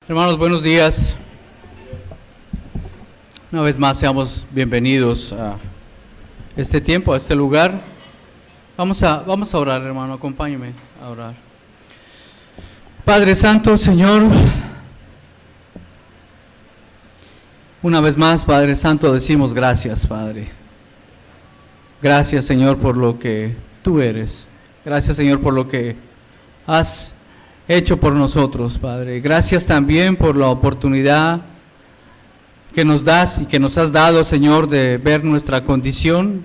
Hermanos, buenos días. Una vez más seamos bienvenidos a este tiempo, a este lugar. Vamos a orar, hermano, acompáñeme a orar. Padre Santo, Señor, una vez más, Padre Santo, decimos gracias, Padre. Gracias, Señor, por lo que tú eres. Gracias, Señor, por lo que has hecho por nosotros, Padre. Gracias también por la oportunidad que nos das y que nos has dado, Señor, de ver nuestra condición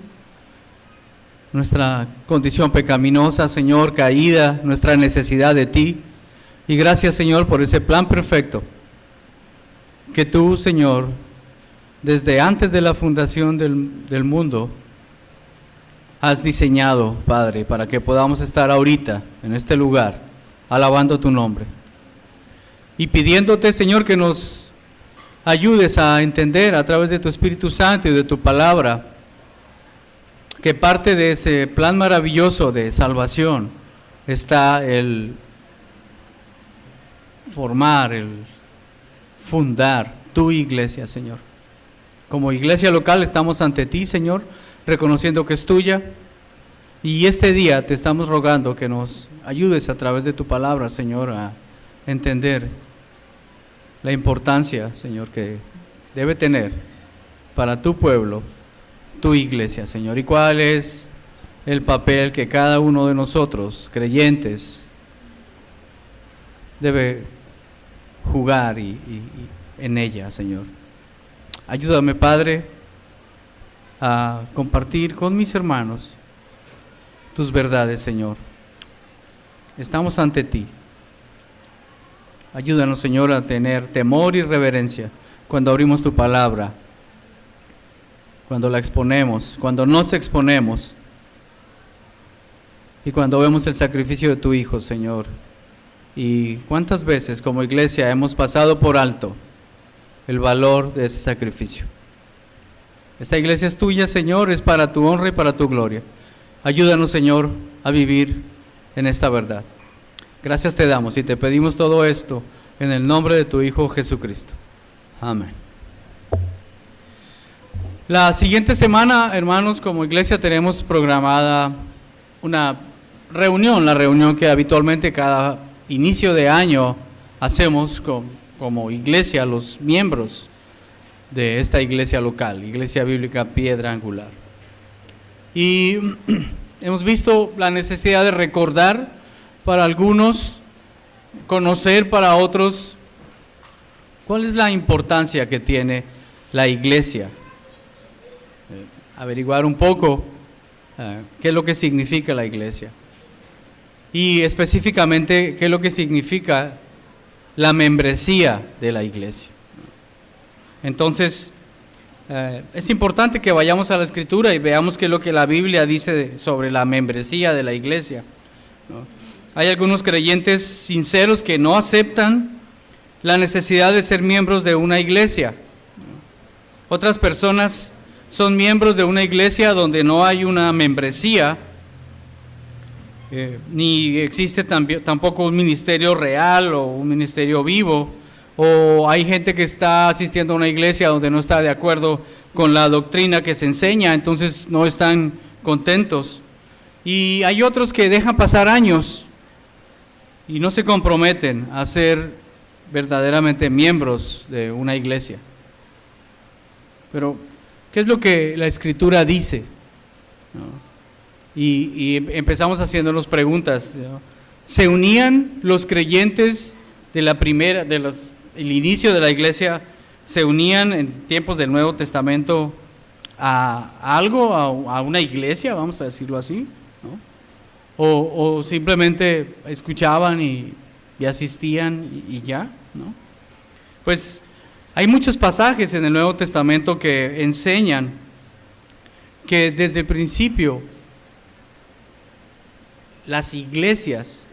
pecaminosa, Señor, caída, nuestra necesidad de ti. Y gracias, Señor, por ese plan perfecto que tú, Señor, desde antes de la fundación del mundo, has diseñado, Padre, para que podamos estar ahorita en este lugar, alabando tu nombre y pidiéndote, Señor, que nos ayudes a entender a través de tu Espíritu Santo y de tu palabra que parte de ese plan maravilloso de salvación está el formar, el fundar tu iglesia, Señor. Como iglesia local estamos ante ti, Señor, reconociendo que es tuya. Y este día te estamos rogando que nos ayudes a través de tu palabra, Señor, a entender la importancia, Señor, que debe tener para tu pueblo, tu iglesia, Señor. Y cuál es el papel que cada uno de nosotros, creyentes, debe jugar y en ella, Señor. Ayúdame, Padre, a compartir con mis hermanos tus verdades, Señor. Estamos ante ti. Ayúdanos, Señor, a tener temor y reverencia cuando abrimos tu palabra, cuando la exponemos, cuando nos exponemos y cuando vemos el sacrificio de tu Hijo, Señor. Y cuántas veces como iglesia hemos pasado por alto el valor de ese sacrificio. Esta iglesia es tuya, Señor, es para tu honra y para tu gloria. Ayúdanos, Señor, a vivir en esta verdad. Gracias te damos y te pedimos todo esto en el nombre de tu Hijo Jesucristo. Amén. La siguiente semana, hermanos, como iglesia tenemos programada una reunión, la reunión que habitualmente cada inicio de año hacemos como iglesia, los miembros de esta iglesia local, Iglesia Bíblica Piedra Angular. Y hemos visto la necesidad de recordar para algunos, conocer para otros, cuál es la importancia que tiene la iglesia. Averiguar un poco qué es lo que significa la iglesia. Y específicamente, qué es lo que significa la membresía de la iglesia. Entonces, es importante que vayamos a la Escritura y veamos qué es lo que la Biblia dice sobre la membresía de la iglesia, ¿no? Hay algunos creyentes sinceros que no aceptan la necesidad de ser miembros de una iglesia, ¿no? Otras personas son miembros de una iglesia donde no hay una membresía, ni existe tampoco un ministerio real o un ministerio vivo. O hay gente que está asistiendo a una iglesia donde no está de acuerdo con la doctrina que se enseña, entonces no están contentos. Y hay otros que dejan pasar años y no se comprometen a ser verdaderamente miembros de una iglesia. Pero, ¿qué es lo que la Escritura dice? ¿No? Y empezamos haciéndonos preguntas, ¿no? ¿Se unían los creyentes de la primera, el inicio de la iglesia, se unían en tiempos del Nuevo Testamento a algo, a una iglesia, vamos a decirlo así, ¿no? O simplemente escuchaban y asistían y ya, ¿no? Pues hay muchos pasajes en el Nuevo Testamento que enseñan que desde el principio las iglesias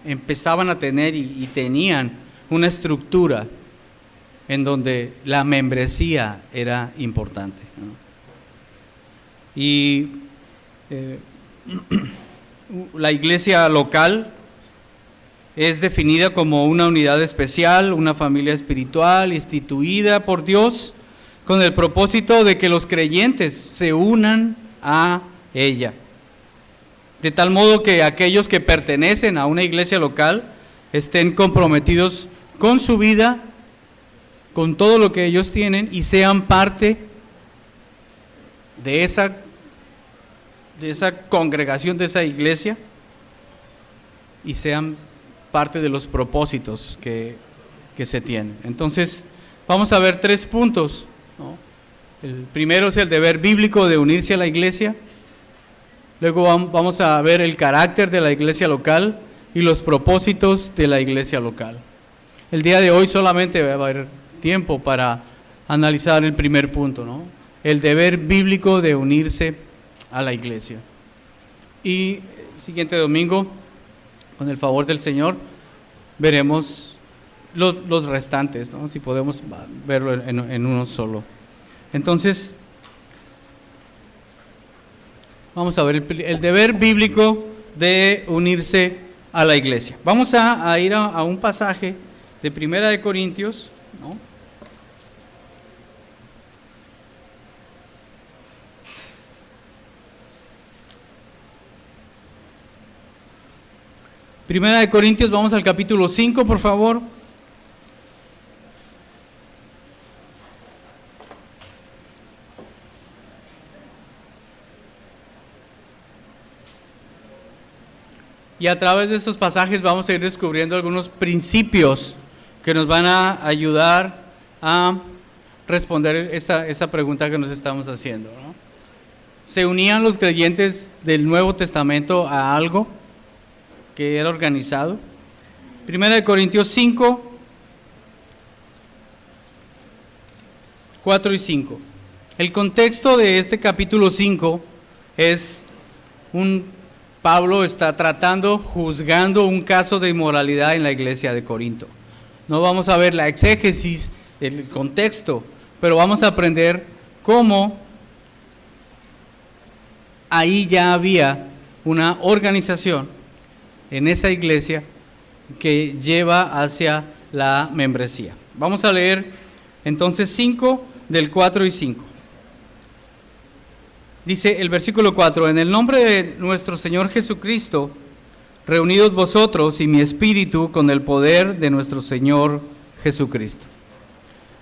empezaban a tener y tenían una estructura en donde la membresía era importante, ¿no? Y la iglesia local es definida como una unidad especial, una familia espiritual instituida por Dios con el propósito de que los creyentes se unan a ella. De tal modo que aquellos que pertenecen a una iglesia local estén comprometidos con su vida, con todo lo que ellos tienen y sean parte de esa congregación, de esa iglesia, y sean parte de los propósitos que se tienen. Entonces, vamos a ver 3 puntos, ¿no? El primero es el deber bíblico de unirse a la iglesia. Luego vamos a ver el carácter de la iglesia local y los propósitos de la iglesia local. El día de hoy solamente va a haber tiempo para analizar el primer punto, ¿no? El deber bíblico de unirse a la iglesia. Y el siguiente domingo, con el favor del Señor, veremos los restantes, ¿no? Si podemos verlo en uno solo. Entonces, vamos a ver el deber bíblico de unirse a la iglesia. Vamos a ir a un pasaje de Primera de Corintios, ¿no? Primera de Corintios, vamos al capítulo 5, por favor. Y a través de estos pasajes vamos a ir descubriendo algunos principios que nos van a ayudar a responder esa pregunta que nos estamos haciendo, ¿no? ¿Se unían los creyentes del Nuevo Testamento a algo que era organizado? Primera de Corintios 5, 4 y 5. El contexto de este capítulo 5 es Pablo está juzgando un caso de inmoralidad en la iglesia de Corinto. No vamos a ver la exégesis del contexto, pero vamos a aprender cómo ahí ya había una organización en esa iglesia que lleva hacia la membresía. Vamos a leer entonces 5 del 4 y 5. Dice el versículo 4: en el nombre de nuestro Señor Jesucristo, reunidos vosotros y mi espíritu con el poder de nuestro Señor Jesucristo.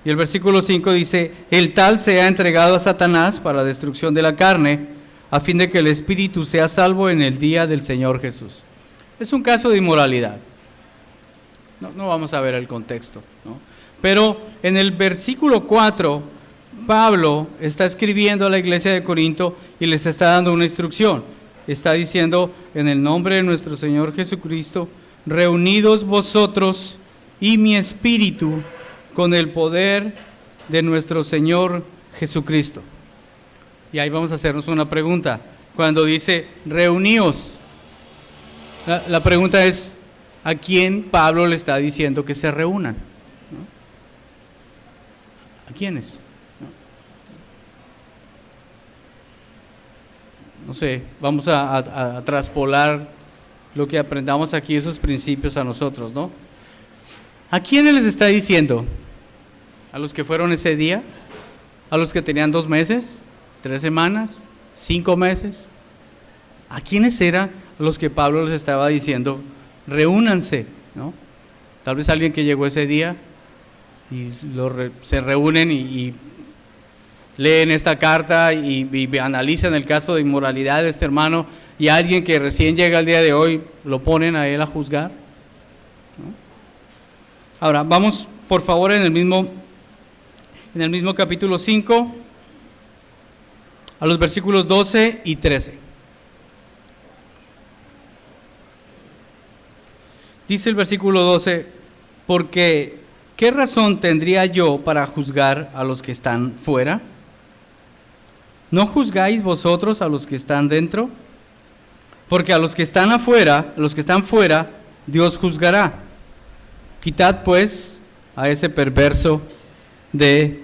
Y el versículo 5 dice: el tal se ha entregado a Satanás para destrucción de la carne, a fin de que el espíritu sea salvo en el día del Señor Jesús. Es un caso de inmoralidad. No vamos a ver el contexto, ¿no? Pero en el versículo 4, Pablo está escribiendo a la iglesia de Corinto y les está dando una instrucción. Está diciendo: en el nombre de nuestro Señor Jesucristo, reunidos vosotros y mi espíritu con el poder de nuestro Señor Jesucristo. Y ahí vamos a hacernos una pregunta. Cuando dice reuníos, la pregunta es: ¿a quién Pablo le está diciendo que se reúnan? ¿No? ¿A quiénes? No sé, vamos a traspolar lo que aprendamos aquí, esos principios a nosotros, ¿no? ¿A quiénes les está diciendo? ¿A los que fueron ese día? ¿A los que tenían 2 meses? 3 semanas, 5 meses. ¿A quiénes eran los que Pablo les estaba diciendo, reúnanse, ¿no? Tal vez alguien que llegó ese día y se reúnen y leen esta carta y analizan el caso de inmoralidad de este hermano, y alguien que recién llega el día de hoy lo ponen a él a juzgar, ¿no? Ahora, vamos por favor en el mismo capítulo 5, a los versículos 12 y 13. Dice el versículo 12: porque ¿qué razón tendría yo para juzgar a los que están fuera? ¿No juzgáis vosotros a los que están dentro? Porque a los que están afuera, los que están fuera, Dios juzgará. Quitad pues a ese perverso de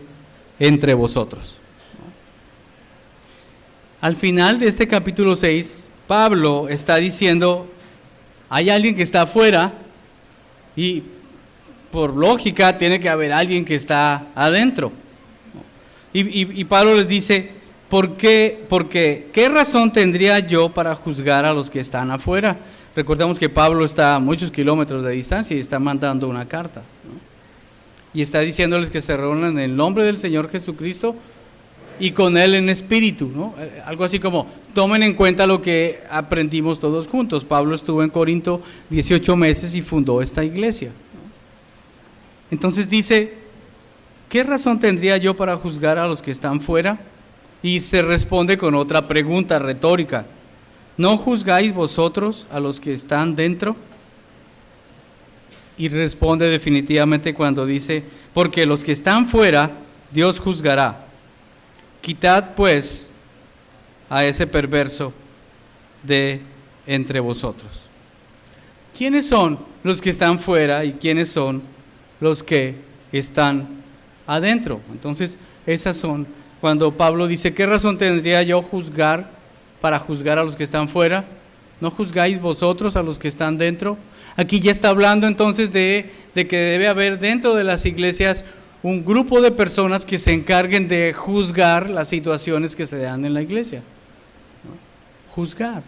entre vosotros. Al final de este capítulo 6, Pablo está diciendo: hay alguien que está afuera Y por lógica tiene que haber alguien que está adentro. Y Pablo les dice, ¿qué razón tendría yo para juzgar a los que están afuera? Recordemos que Pablo está a muchos kilómetros de distancia y está mandando una carta, ¿no? Y está diciéndoles que se reúnan en el nombre del Señor Jesucristo y con Él en espíritu, ¿no? Algo así como, tomen en cuenta lo que aprendimos todos juntos. Pablo estuvo en Corinto 18 meses y fundó esta iglesia, ¿no? Entonces dice, ¿qué razón tendría yo para juzgar a los que están fuera? Y se responde con otra pregunta retórica. ¿No juzgáis vosotros a los que están dentro? Y responde definitivamente cuando dice, porque los que están fuera, Dios juzgará. Quitad pues a ese perverso de entre vosotros. ¿Quiénes son los que están fuera y quiénes son los que están adentro? Entonces, esas son, cuando Pablo dice, ¿qué razón tendría yo para juzgar a los que están fuera? ¿No juzgáis vosotros a los que están dentro? Aquí ya está hablando entonces de que debe haber dentro de las iglesias un grupo de personas que se encarguen de juzgar las situaciones que se dan en la iglesia, ¿no? Juzgar,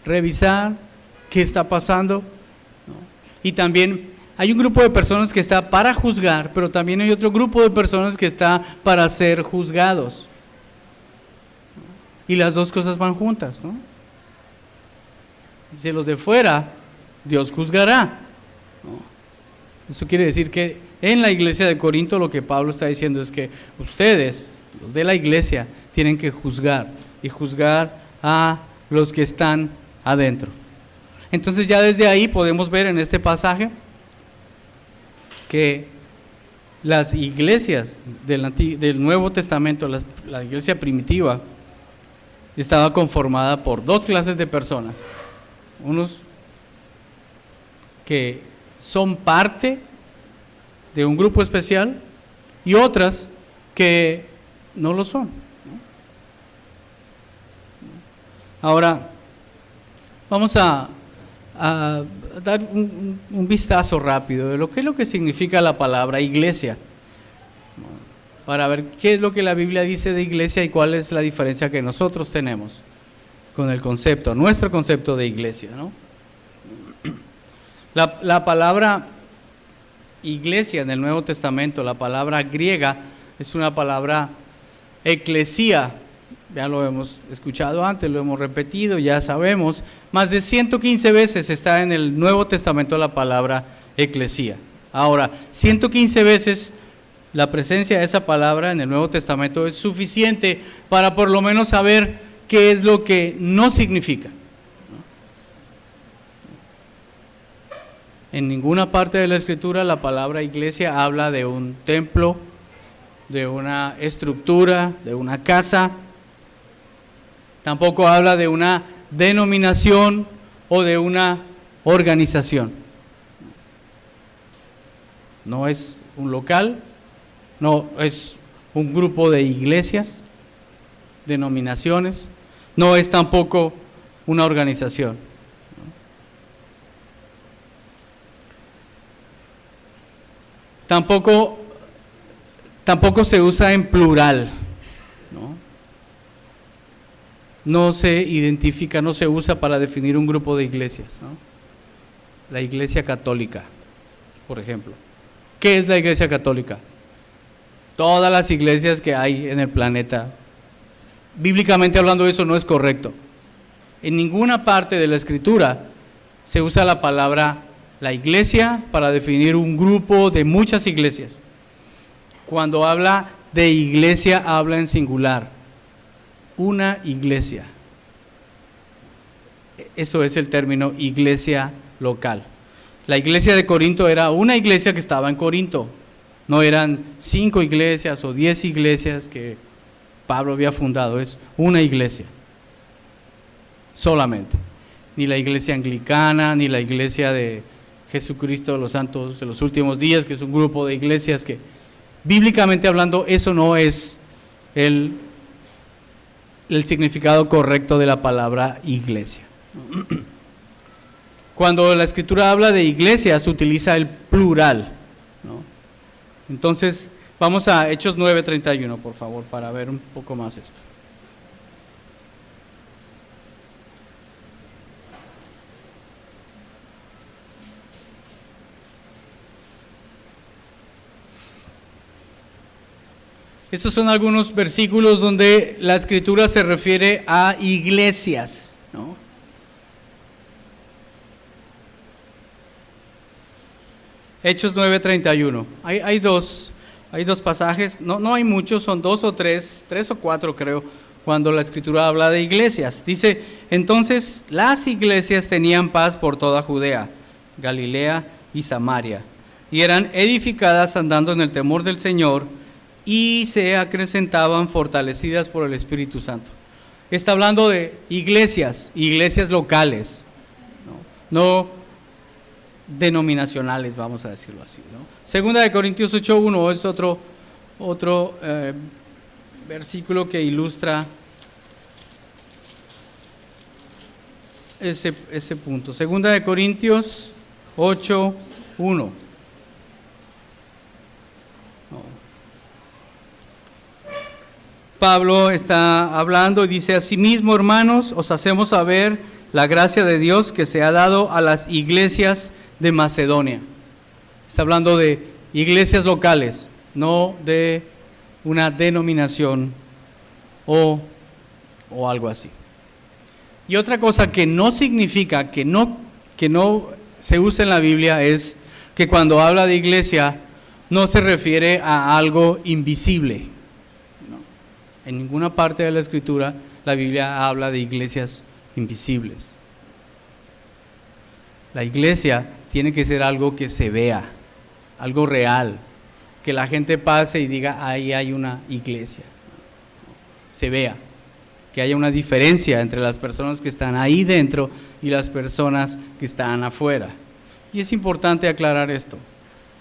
revisar qué está pasando, ¿no? Y también hay un grupo de personas que está para juzgar, pero también hay otro grupo de personas que está para ser juzgados. Y las dos cosas van juntas, ¿no? Dice, los de fuera, Dios juzgará, ¿no? Eso quiere decir que en la iglesia de Corinto lo que Pablo está diciendo es que ustedes, los de la iglesia, tienen que juzgar y juzgar a los que están adentro. Entonces ya desde ahí podemos ver en este pasaje que las iglesias del Nuevo Testamento, la iglesia primitiva, estaba conformada por dos clases de personas. Unos que son parte de un grupo especial y otras que no lo son, ¿no? Ahora, vamos a dar un vistazo rápido de lo que significa la palabra iglesia, para ver qué es lo que la Biblia dice de iglesia y cuál es la diferencia que nosotros tenemos con el concepto, nuestro concepto de iglesia, ¿no? La palabra iglesia en el Nuevo Testamento, la palabra griega, es una palabra eclesía. Ya lo hemos escuchado antes, lo hemos repetido, ya sabemos. Más de 115 veces está en el Nuevo Testamento la palabra eclesía. Ahora, 115 veces la presencia de esa palabra en el Nuevo Testamento es suficiente para por lo menos saber qué es lo que no significa. En ninguna parte de la Escritura la palabra iglesia habla de un templo, de una estructura, de una casa. Tampoco habla de una denominación o de una organización. No es un local, no es un grupo de iglesias, denominaciones, no es tampoco una organización. Tampoco se usa en plural, ¿no? No se identifica, no se usa para definir un grupo de iglesias, ¿no? La Iglesia Católica, por ejemplo. ¿Qué es la Iglesia Católica? Todas las iglesias que hay en el planeta. Bíblicamente hablando, eso no es correcto. En ninguna parte de la Escritura se usa la palabra la iglesia para definir un grupo de muchas iglesias. Cuando habla de iglesia, habla en singular. Una iglesia. Eso es el término iglesia local. La iglesia de Corinto era una iglesia que estaba en Corinto. No eran 5 iglesias o 10 iglesias que Pablo había fundado. Es una iglesia. Solamente. Ni la iglesia anglicana, ni la iglesia de Jesucristo de los Santos de los Últimos Días, que es un grupo de iglesias que, bíblicamente hablando, eso no es el significado correcto de la palabra iglesia. Cuando la Escritura habla de iglesias, utiliza el plural, ¿no? Entonces, vamos a Hechos 9:31, por favor, para ver un poco más esto. Estos son algunos versículos donde la Escritura se refiere a iglesias, ¿no? Hechos 9:31. Hay dos pasajes, no hay muchos, son dos o tres o cuatro creo, cuando la Escritura habla de iglesias. Dice, entonces las iglesias tenían paz por toda Judea, Galilea y Samaria, y eran edificadas andando en el temor del Señor, y se acrecentaban fortalecidas por el Espíritu Santo. Está hablando de iglesias locales, no denominacionales, vamos a decirlo así, ¿no? Segunda de Corintios 8:1 es otro versículo que ilustra ese punto. Segunda de Corintios 8:1. Pablo está hablando y dice, asimismo, hermanos, os hacemos saber la gracia de Dios que se ha dado a las iglesias de Macedonia. Está hablando de iglesias locales, no de una denominación o algo así. Y otra cosa que no significa que no se usa en la Biblia es que cuando habla de iglesia no se refiere a algo invisible. En ninguna parte de la Escritura la Biblia habla de iglesias invisibles. La iglesia tiene que ser algo que se vea, algo real, que la gente pase y diga, ahí hay una iglesia. Se vea, que haya una diferencia entre las personas que están ahí dentro y las personas que están afuera. Y es importante aclarar esto.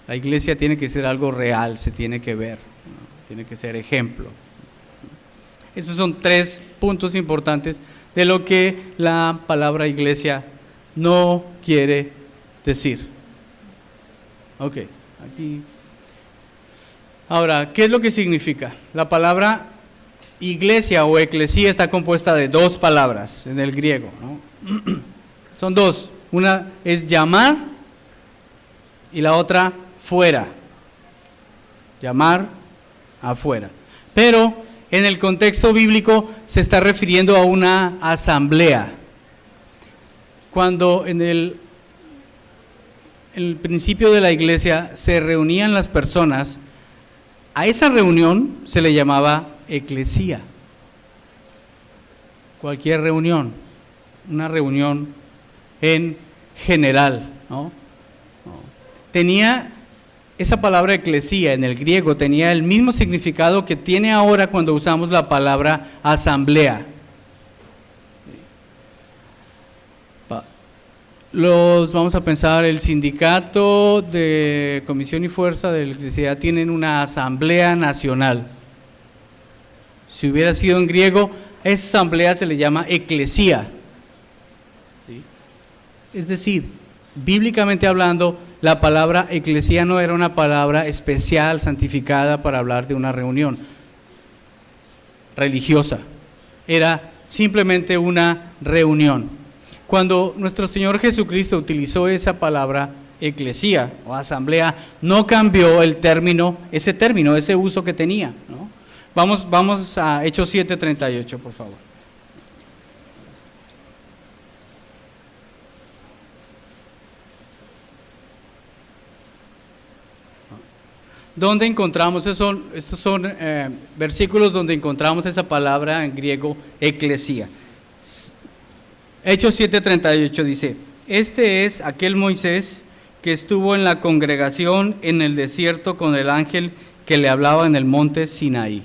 La iglesia tiene que ser algo real, se tiene que ver, tiene que ser ejemplo. Estos son 3 puntos importantes de lo que la palabra iglesia no quiere decir. Ok, aquí. Ahora, ¿qué es lo que significa? La palabra iglesia o eclesía está compuesta de 2 palabras en el griego, ¿no? Son 2. Una es llamar y la otra fuera. Llamar afuera. Pero en el contexto bíblico se está refiriendo a una asamblea. Cuando en el principio de la iglesia se reunían las personas, a esa reunión se le llamaba eclesía. Cualquier reunión, una reunión en general, ¿no? Tenía esa palabra eclesía en el griego, tenía el mismo significado que tiene ahora cuando usamos la palabra asamblea. Vamos a pensar, el sindicato de Comisión y Fuerza de Electricidad tienen una asamblea nacional. Si hubiera sido en griego, esa asamblea se le llama eclesía. ¿Sí? Es decir, bíblicamente hablando, la palabra eclesía no era una palabra especial, santificada para hablar de una reunión religiosa. Era simplemente una reunión. Cuando nuestro Señor Jesucristo utilizó esa palabra eclesía o asamblea, no cambió el término, ese uso que tenía, ¿no? Vamos a Hechos 7:38, por favor. ¿Dónde encontramos eso? Estos son versículos donde encontramos esa palabra en griego, eclesía. Hechos 7:38 dice, este es aquel Moisés que estuvo en la congregación en el desierto con el ángel que le hablaba en el monte Sinaí.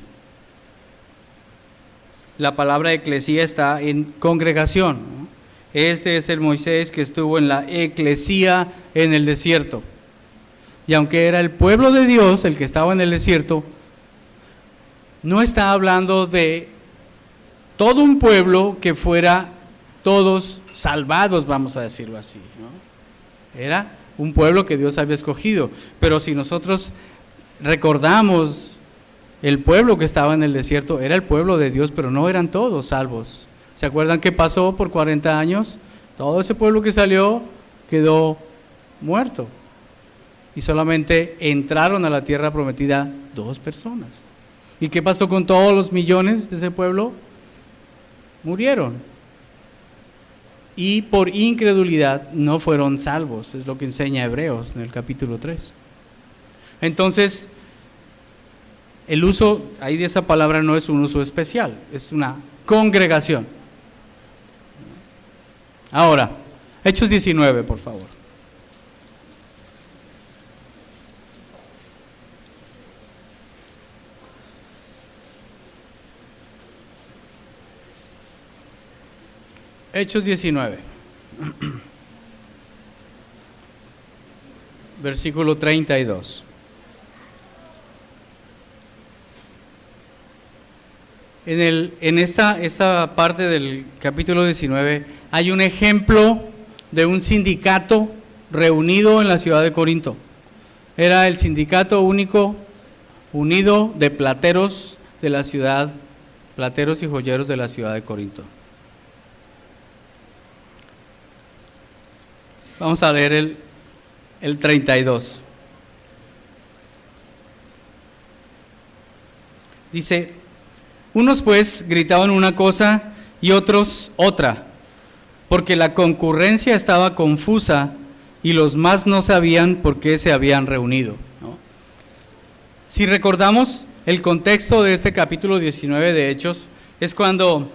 La palabra eclesía está en congregación, ¿no? Este es el Moisés que estuvo en la eclesía en el desierto. Y aunque era el pueblo de Dios el que estaba en el desierto, no está hablando de todo un pueblo que fuera todos salvados, vamos a decirlo así, ¿no? Era un pueblo que Dios había escogido, pero si nosotros recordamos, el pueblo que estaba en el desierto era el pueblo de Dios, pero no eran todos salvos. ¿Se acuerdan qué pasó por 40 años? Todo ese pueblo que salió quedó muerto. Y solamente entraron a la tierra prometida 2 personas. ¿Y qué pasó con todos los millones de ese pueblo? Murieron. Y por incredulidad no fueron salvos, es lo que enseña Hebreos en el capítulo 3. Entonces, el uso ahí de esa palabra no es un uso especial, es una congregación. Ahora, Hechos 19, por favor. Hechos 19, versículo 32. En esta parte del capítulo 19 hay un ejemplo de un sindicato reunido en la ciudad de Corinto. Era el sindicato único unido de plateros de la ciudad, plateros y joyeros de la ciudad de Corinto. Vamos a leer el 32. Dice: unos pues gritaban una cosa y otros otra, porque la concurrencia estaba confusa y los más no sabían por qué se habían reunido, ¿no? Si recordamos el contexto de este capítulo 19 de Hechos, es cuando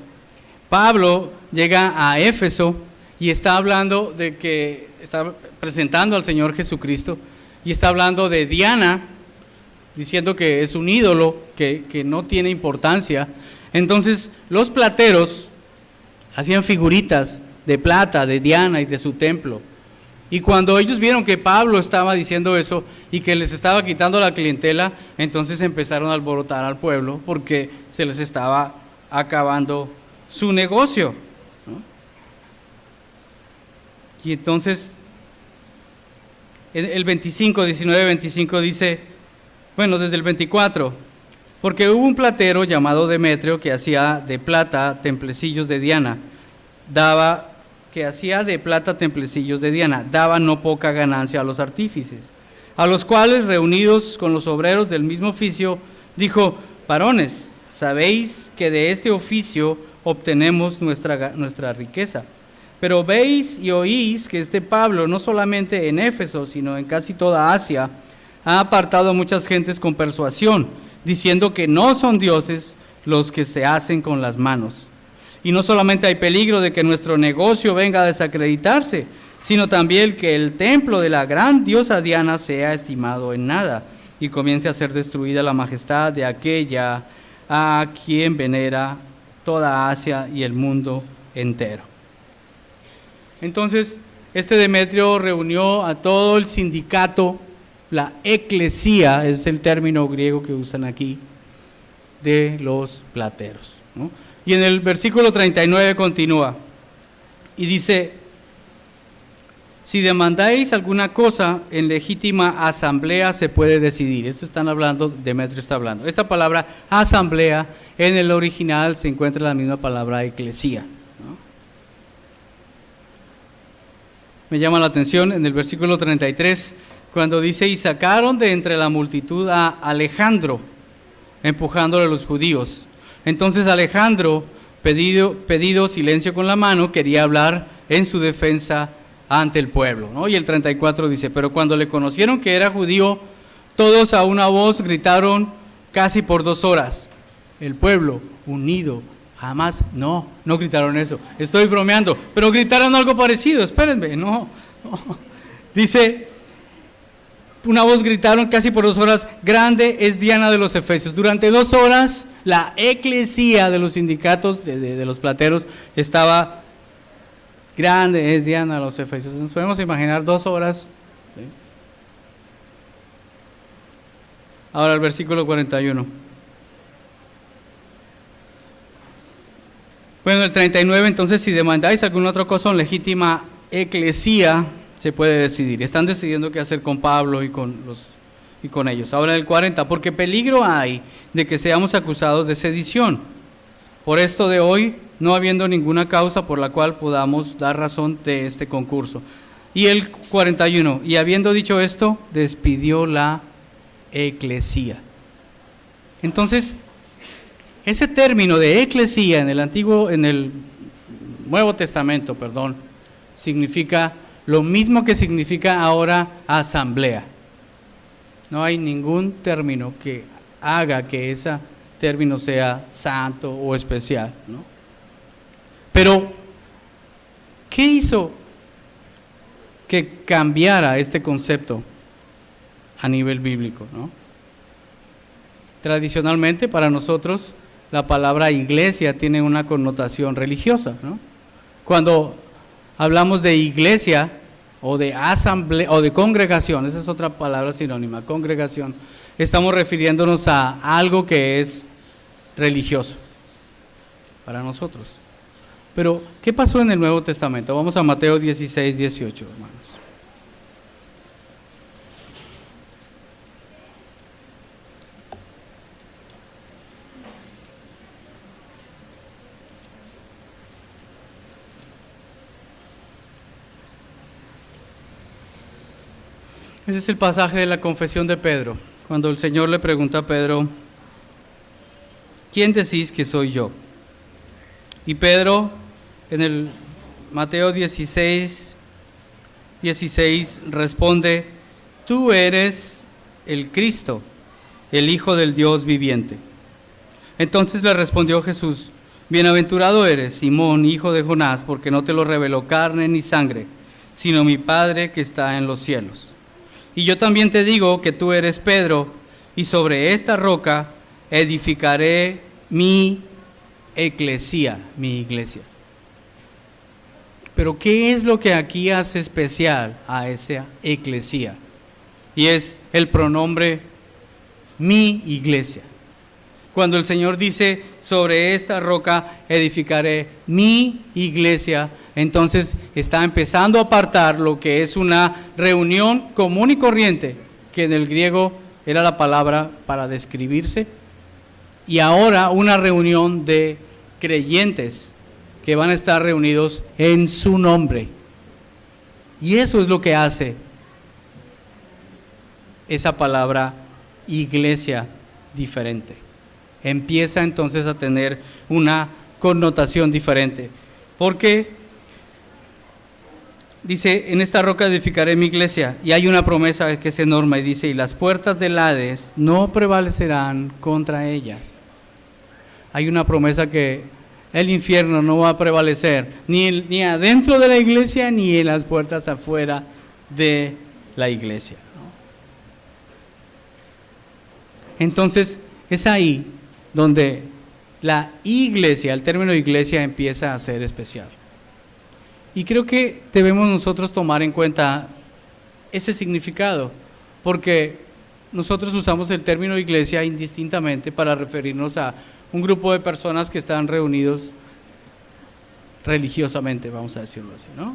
Pablo llega a Éfeso y está hablando de que está presentando al Señor Jesucristo y está hablando de Diana, diciendo que es un ídolo, que no tiene importancia. Entonces los plateros hacían figuritas de plata de Diana y de su templo. Y cuando ellos vieron que Pablo estaba diciendo eso y que les estaba quitando la clientela, entonces empezaron a alborotar al pueblo porque se les estaba acabando su negocio, ¿no? Y entonces el 25, 19-25 dice, bueno, desde el 24, porque hubo un platero llamado Demetrio que hacía de plata templecillos de Diana, daba no poca ganancia a los artífices, a los cuales, reunidos con los obreros del mismo oficio, dijo: varones, sabéis que de este oficio obtenemos nuestra riqueza. Pero veis y oís que este Pablo, no solamente en Éfeso, sino en casi toda Asia, ha apartado a muchas gentes con persuasión, diciendo que no son dioses los que se hacen con las manos. Y no solamente hay peligro de que nuestro negocio venga a desacreditarse, sino también que el templo de la gran diosa Diana sea estimado en nada y comience a ser destruida la majestad de aquella a quien venera toda Asia y el mundo entero. Entonces, este Demetrio reunió a todo el sindicato, la eclesía, es el término griego que usan aquí, de los plateros, ¿no? Y en el versículo 39 continúa y dice: si demandáis alguna cosa, en legítima asamblea se puede decidir. Esto están hablando, Demetrio está hablando. Esta palabra asamblea en el original se encuentra la misma palabra eclesía, ¿no? Me llama la atención en el versículo 33, cuando dice: y sacaron de entre la multitud a Alejandro, empujándole a los judíos. Entonces Alejandro, pedido silencio con la mano, quería hablar en su defensa ante el pueblo, ¿no? Y el 34 dice: pero cuando le conocieron que era judío, todos a una voz gritaron casi por 2 horas: el pueblo unido. Jamás, no gritaron eso, estoy bromeando, pero gritaron algo parecido, espérenme, no. Dice, una voz gritaron casi por 2 horas: grande es Diana de los Efesios. Durante 2 horas, la eclesía de los sindicatos de los plateros estaba: grande es Diana de los Efesios. Nos podemos imaginar 2 horas. ¿Sí? Ahora el versículo 41. Bueno, el 39, entonces, si demandáis alguna otra cosa en legítima eclesía, se puede decidir. Están decidiendo qué hacer con Pablo y con ellos. Ahora el 40, porque peligro hay de que seamos acusados de sedición. Por esto de hoy, no habiendo ninguna causa por la cual podamos dar razón de este concurso. Y el 41, y habiendo dicho esto, despidió la eclesía. Entonces, ese término de eclesía en el Nuevo Testamento, significa lo mismo que significa ahora asamblea. No hay ningún término que haga que ese término sea santo o especial, ¿no? Pero, ¿qué hizo que cambiara este concepto a nivel bíblico, ¿no? Tradicionalmente, para nosotros, la palabra iglesia tiene una connotación religiosa, ¿no? Cuando hablamos de iglesia o de asamblea o de congregación, esa es otra palabra sinónima, congregación, estamos refiriéndonos a algo que es religioso para nosotros. Pero, ¿qué pasó en el Nuevo Testamento? Vamos a Mateo 16, 18, hermanos. Ese es el pasaje de la confesión de Pedro, cuando el Señor le pregunta a Pedro, ¿quién decís que soy yo? Y Pedro, en el Mateo 16, 16, responde, tú eres el Cristo, el Hijo del Dios viviente. Entonces le respondió Jesús, bienaventurado eres, Simón, hijo de Jonás, porque no te lo reveló carne ni sangre, sino mi Padre que está en los cielos. Y yo también te digo que tú eres Pedro, y sobre esta roca edificaré mi eclesía, mi iglesia. Pero ¿qué es lo que aquí hace especial a esa eclesía? Y es el pronombre mi iglesia. Cuando el Señor dice, sobre esta roca edificaré mi iglesia, entonces está empezando a apartar lo que es una reunión común y corriente, que en el griego era la palabra para describirse, y ahora una reunión de creyentes que van a estar reunidos en su nombre. Y eso es lo que hace esa palabra iglesia diferente. Empieza entonces a tener una connotación diferente, porque dice, en esta roca edificaré mi iglesia, y hay una promesa que es enorme, y dice, y las puertas del Hades no prevalecerán contra ellas. Hay una promesa que el infierno no va a prevalecer, ni adentro de la iglesia, ni en las puertas afuera de la iglesia, ¿no? Entonces, es ahí donde la iglesia, el término iglesia empieza a ser especial. Y creo que debemos nosotros tomar en cuenta ese significado, porque nosotros usamos el término iglesia indistintamente para referirnos a un grupo de personas que están reunidos religiosamente, vamos a decirlo así, ¿no?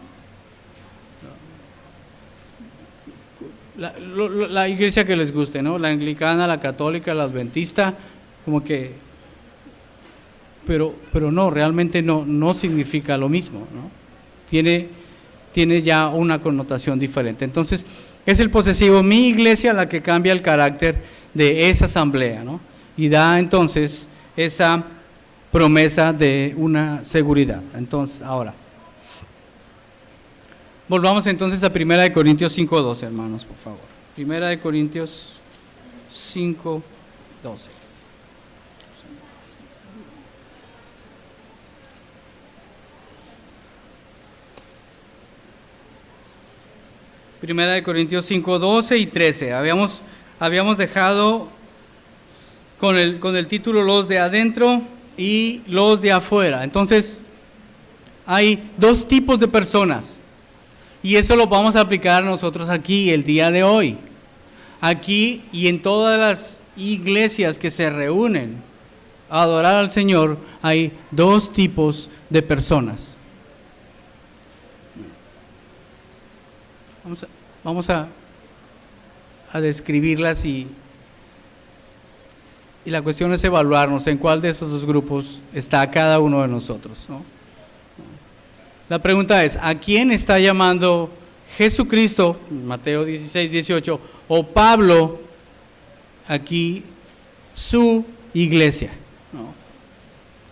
La iglesia que les guste, ¿no? La anglicana, la católica, la adventista, como que, pero no, realmente no significa lo mismo, ¿no? Tiene ya una connotación diferente. Entonces, es el posesivo, mi iglesia, la que cambia el carácter de esa asamblea, ¿no? Y da entonces esa promesa de una seguridad. Entonces, ahora, volvamos entonces a 1 Corintios 5:12, hermanos, por favor. 1 Corintios 5:12. Primera de Corintios 5:12 y 13. Habíamos dejado con el título los de adentro y los de afuera. Entonces, hay dos tipos de personas. Y eso lo vamos a aplicar nosotros aquí el día de hoy. Aquí y en todas las iglesias que se reúnen adorar al Señor, hay dos tipos de personas. Vamos a describirlas y la cuestión es evaluarnos en cuál de esos dos grupos está cada uno de nosotros, ¿no? La pregunta es, ¿a quién está llamando Jesucristo, Mateo 16, 18, o Pablo, aquí, su iglesia? ¿No?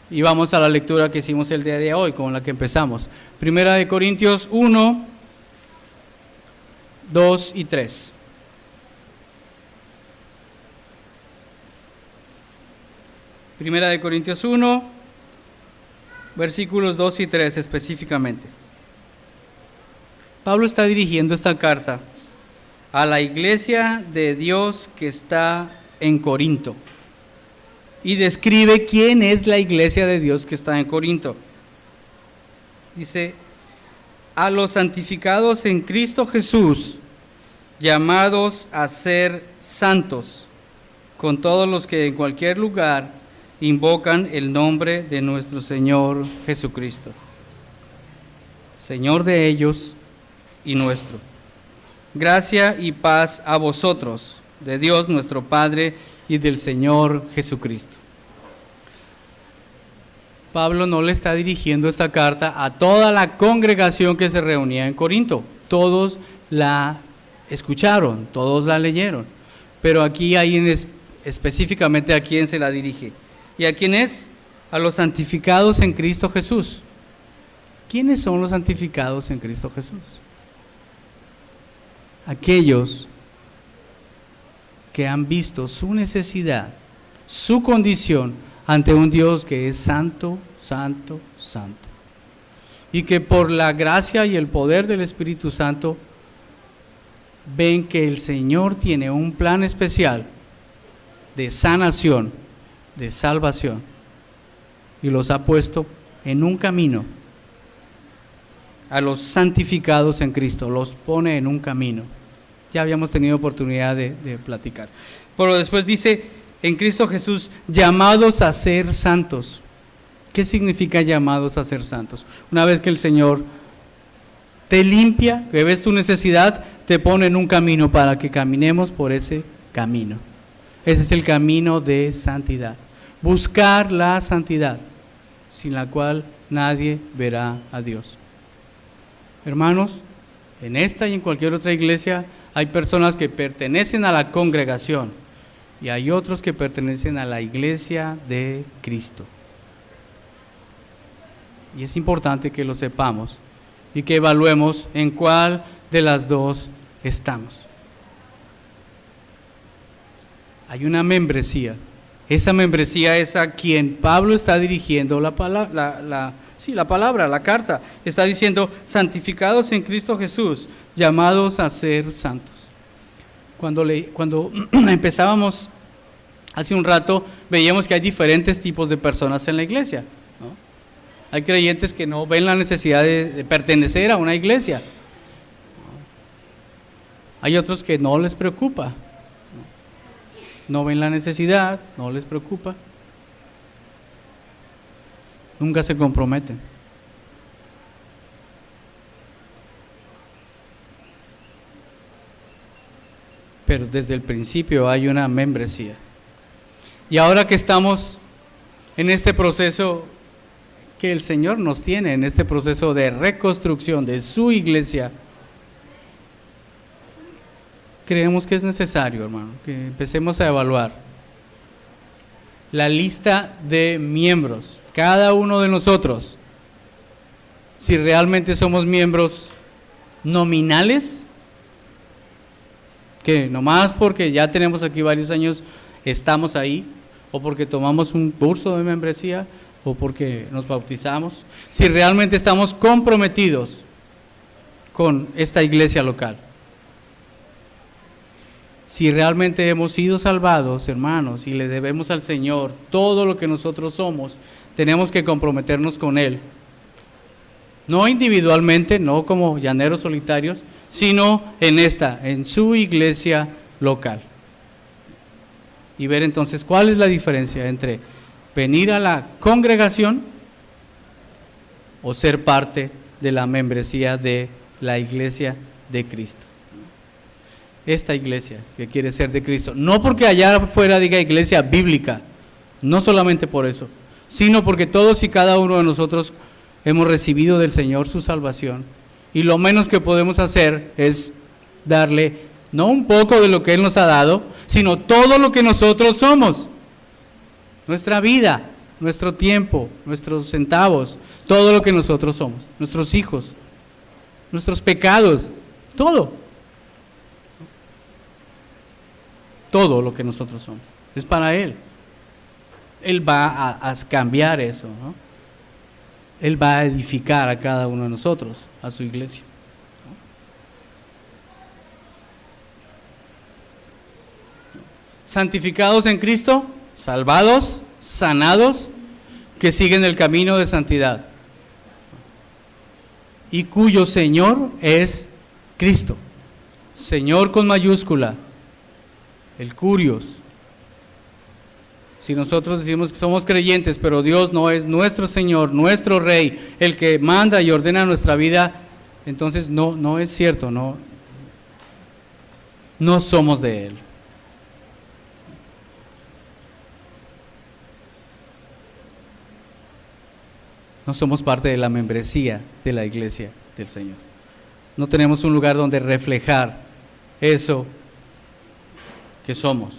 Y vamos a la lectura que hicimos el día de hoy, con la que empezamos. Primera de Corintios 1, 2 y 3. Primera de Corintios 1, versículos 2 y 3 específicamente. Pablo está dirigiendo esta carta a la iglesia de Dios que está en Corinto y describe quién es la iglesia de Dios que está en Corinto. Dice, a los santificados en Cristo Jesús, llamados a ser santos, con todos los que en cualquier lugar invocan el nombre de nuestro Señor Jesucristo, Señor de ellos y nuestro. Gracia y paz a vosotros, de Dios nuestro Padre y del Señor Jesucristo. Pablo no le está dirigiendo esta carta a toda la congregación que se reunía en Corinto. Todos la escucharon, todos la leyeron, pero aquí hay específicamente a quién se la dirige. ¿Y a quién es? A los santificados en Cristo Jesús. ¿Quiénes son los santificados en Cristo Jesús? Aquellos que han visto su necesidad, su condición ante un Dios que es santo, santo, santo. Y que por la gracia y el poder del Espíritu Santo ven que el Señor tiene un plan especial de sanación, de salvación, y los ha puesto en un camino. A los santificados en Cristo los pone en un camino. Ya habíamos tenido oportunidad de platicar. Pero después dice, en Cristo Jesús, llamados a ser santos. ¿Qué significa llamados a ser santos? Una vez que el Señor te limpia, que ves tu necesidad, te pone en un camino para que caminemos por ese camino. Ese es el camino de santidad. Buscar la santidad, sin la cual nadie verá a Dios. Hermanos, en esta y en cualquier otra iglesia hay personas que pertenecen a la congregación y hay otros que pertenecen a la iglesia de Cristo. Y es importante que lo sepamos y que evaluemos en cuál de las dos estamos. Hay una membresía. Esa membresía es a quien Pablo está dirigiendo la carta. Está diciendo, santificados en Cristo Jesús, llamados a ser santos. Cuando empezábamos hace un rato, veíamos que hay diferentes tipos de personas en la iglesia, ¿no? Hay creyentes que no ven la necesidad de pertenecer a una iglesia. Hay otros que no les preocupa. No ven la necesidad, no les preocupa. Nunca se comprometen. Pero desde el principio hay una membresía. Y ahora que estamos en este proceso que el Señor nos tiene, en este proceso de reconstrucción de su iglesia, creemos que es necesario, hermano, que empecemos a evaluar la lista de miembros, cada uno de nosotros, si realmente somos miembros nominales, que nomás porque ya tenemos aquí varios años estamos ahí, o porque tomamos un curso de membresía, o porque nos bautizamos, si realmente estamos comprometidos con esta iglesia local. Si realmente hemos sido salvados, hermanos, y le debemos al Señor todo lo que nosotros somos, tenemos que comprometernos con Él. No individualmente, no como llaneros solitarios, sino en su iglesia local. Y ver entonces cuál es la diferencia entre venir a la congregación o ser parte de la membresía de la iglesia de Cristo. Esta iglesia que quiere ser de Cristo, no porque allá afuera diga iglesia bíblica, no solamente por eso, sino porque todos y cada uno de nosotros hemos recibido del Señor su salvación, y lo menos que podemos hacer es darle no un poco de lo que Él nos ha dado, sino todo lo que nosotros somos, nuestra vida, nuestro tiempo, nuestros centavos, todo lo que nosotros somos, nuestros hijos, nuestros pecados, todo lo que nosotros somos, es para Él. Él va a cambiar eso, ¿no? Él va a edificar a cada uno de nosotros, a su iglesia. Santificados en Cristo, salvados, sanados, que siguen el camino de santidad, y cuyo Señor es Cristo. Señor con mayúscula, el Curios. Si nosotros decimos que somos creyentes, pero Dios no es nuestro Señor, nuestro Rey, el que manda y ordena nuestra vida, entonces no es cierto, no somos de Él. No somos parte de la membresía de la iglesia del Señor. No tenemos un lugar donde reflejar eso que somos.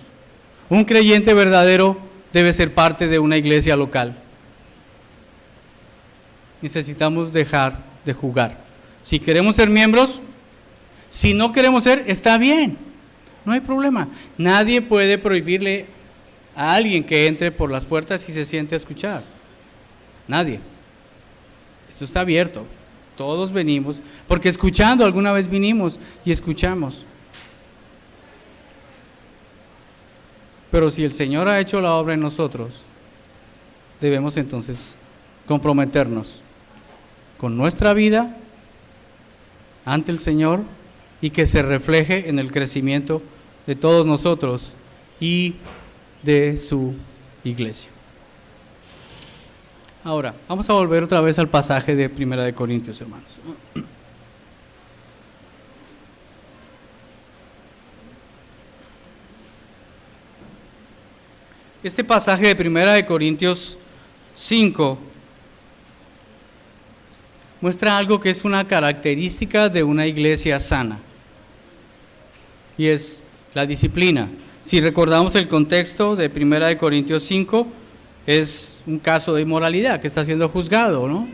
Un creyente verdadero debe ser parte de una iglesia local. Necesitamos dejar de jugar. Si queremos ser miembros, si no queremos ser, está bien, no hay problema. Nadie puede prohibirle a alguien que entre por las puertas y se siente a escuchar. Nadie. Eso está abierto. Todos venimos, porque escuchando alguna vez vinimos y escuchamos. Pero si el Señor ha hecho la obra en nosotros, debemos entonces comprometernos con nuestra vida ante el Señor y que se refleje en el crecimiento de todos nosotros y de su iglesia. Ahora, vamos a volver otra vez al pasaje de 1 Corintios, hermanos. Este pasaje de 1 Corintios 5 muestra algo que es una característica de una iglesia sana, y es la disciplina. Si recordamos el contexto de 1 Corintios 5, es un caso de inmoralidad que está siendo juzgado, ¿no?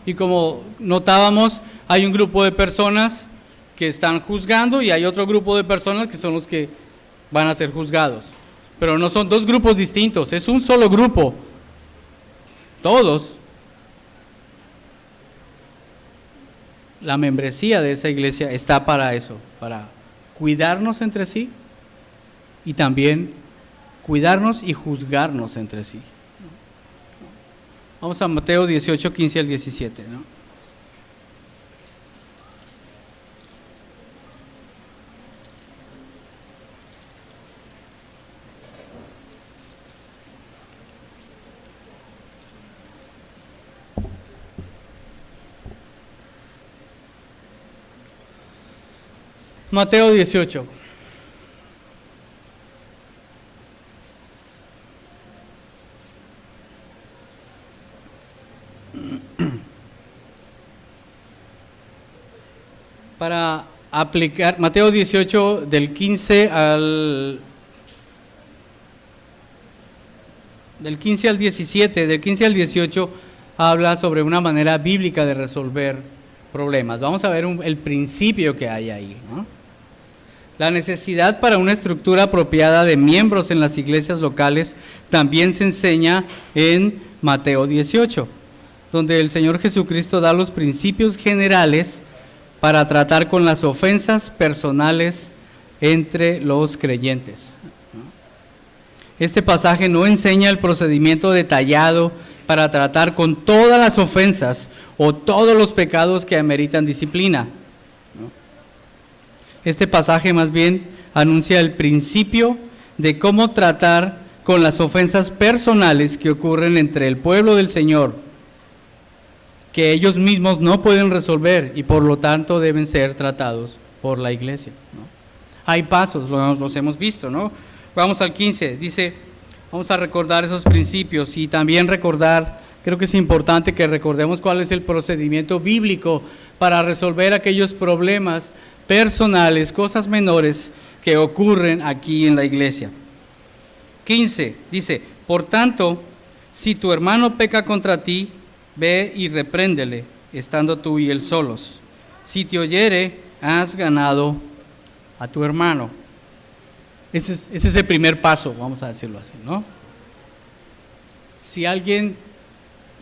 Y como notábamos, hay un grupo de personas que están juzgando y hay otro grupo de personas que son los que van a ser juzgados. Pero no son dos grupos distintos, es un solo grupo. Todos. La membresía de esa iglesia está para eso, para cuidarnos entre sí y también cuidarnos y juzgarnos entre sí. Vamos a Mateo 18, 15 al 17, ¿no? Mateo 18. Para aplicar, Mateo 18 del 15 al 17, del 15 al 18, habla sobre una manera bíblica de resolver problemas. Vamos a ver el principio que hay ahí, ¿no? La necesidad para una estructura apropiada de miembros en las iglesias locales también se enseña en Mateo 18, donde el Señor Jesucristo da los principios generales para tratar con las ofensas personales entre los creyentes. Este pasaje no enseña el procedimiento detallado para tratar con todas las ofensas o todos los pecados que ameritan disciplina. Este pasaje más bien anuncia el principio de cómo tratar con las ofensas personales que ocurren entre el pueblo del Señor, que ellos mismos no pueden resolver y por lo tanto deben ser tratados por la iglesia, ¿no? Hay pasos, los hemos visto, ¿no? Vamos al 15, dice, vamos a recordar esos principios y también recordar, creo que es importante que recordemos cuál es el procedimiento bíblico para resolver aquellos problemas personales, cosas menores que ocurren aquí en la iglesia. 15, dice, por tanto, si tu hermano peca contra ti, ve y repréndele, estando tú y él solos. Si te oyere, has ganado a tu hermano. Ese es el primer paso, vamos a decirlo así, ¿no? Si alguien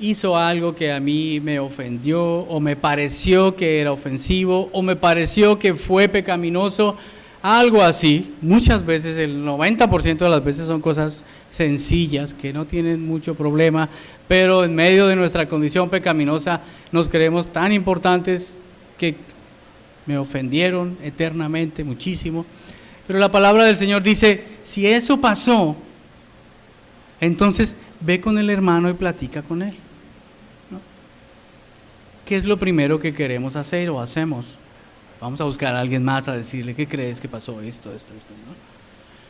hizo algo que a mí me ofendió, o me pareció que era ofensivo, o me pareció que fue pecaminoso, algo así, muchas veces, el 90% de las veces son cosas sencillas, que no tienen mucho problema, pero en medio de nuestra condición pecaminosa nos creemos tan importantes que me ofendieron eternamente, muchísimo. Pero la palabra del Señor dice, si eso pasó, entonces ve con el hermano y platica con él, ¿no? ¿Qué es lo primero que queremos hacer o hacemos? Vamos a buscar a alguien más a decirle, ¿qué crees que pasó? Esto, ¿no?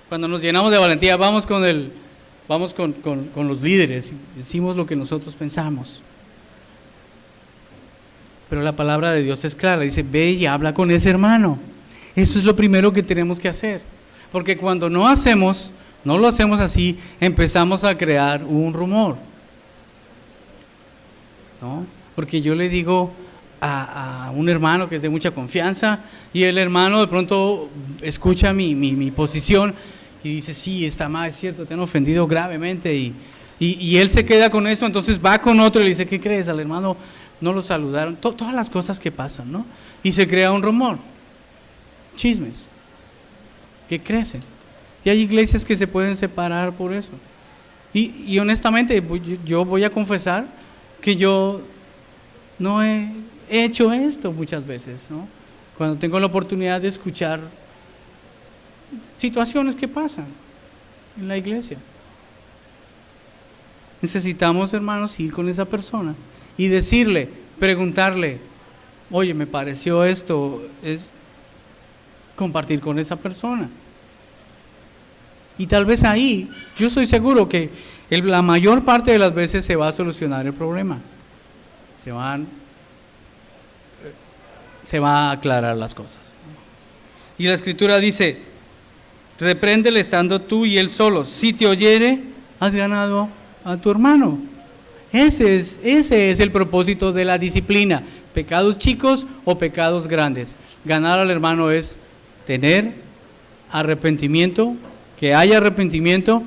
Cuando nos llenamos de valentía, vamos con los líderes y decimos lo que nosotros pensamos. Pero la palabra de Dios es clara, dice, ve y habla con ese hermano. Eso es lo primero que tenemos que hacer. Porque cuando no lo hacemos así, empezamos a crear un rumor, ¿no? Porque yo le digo a un hermano que es de mucha confianza y el hermano de pronto escucha mi posición y dice, sí, está mal, es cierto, te han ofendido gravemente y él se queda con eso, entonces va con otro y le dice, ¿qué crees? Al hermano no lo saludaron, todas las cosas que pasan, ¿no? Y se crea un rumor, chismes que crecen y hay iglesias que se pueden separar por eso y honestamente yo voy a confesar que yo no he hecho esto muchas veces, ¿no? Cuando tengo la oportunidad de escuchar situaciones que pasan en la iglesia, necesitamos, hermanos, ir con esa persona y decirle, preguntarle, oye, me pareció esto, es compartir con esa persona. Y tal vez ahí, yo estoy seguro que la mayor parte de las veces se va a solucionar el problema. Se va a aclarar las cosas. Y la Escritura dice, repréndele estando tú y él solos. Si te oyere, has ganado a tu hermano. Ese es el propósito de la disciplina. Pecados chicos o pecados grandes. Ganar al hermano es tener arrepentimiento, que haya arrepentimiento,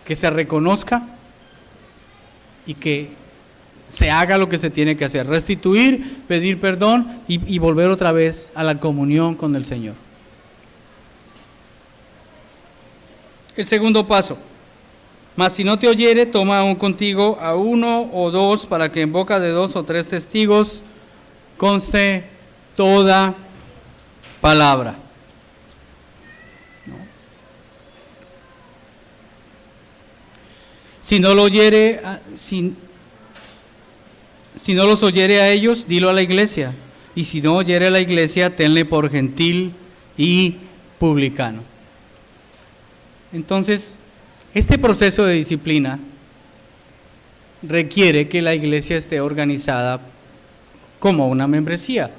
que se reconozca y que se haga lo que se tiene que hacer, restituir, pedir perdón y volver otra vez a la comunión con el Señor. El segundo paso, mas si no te oyere, toma aún contigo a uno o dos, para que en boca de 2 o 3 testigos conste toda palabra. Si no lo oyere, si no los oyere a ellos, dilo a la iglesia. Y si no oyere a la iglesia, tenle por gentil y publicano. Entonces, este proceso de disciplina requiere que la iglesia esté organizada como una membresía,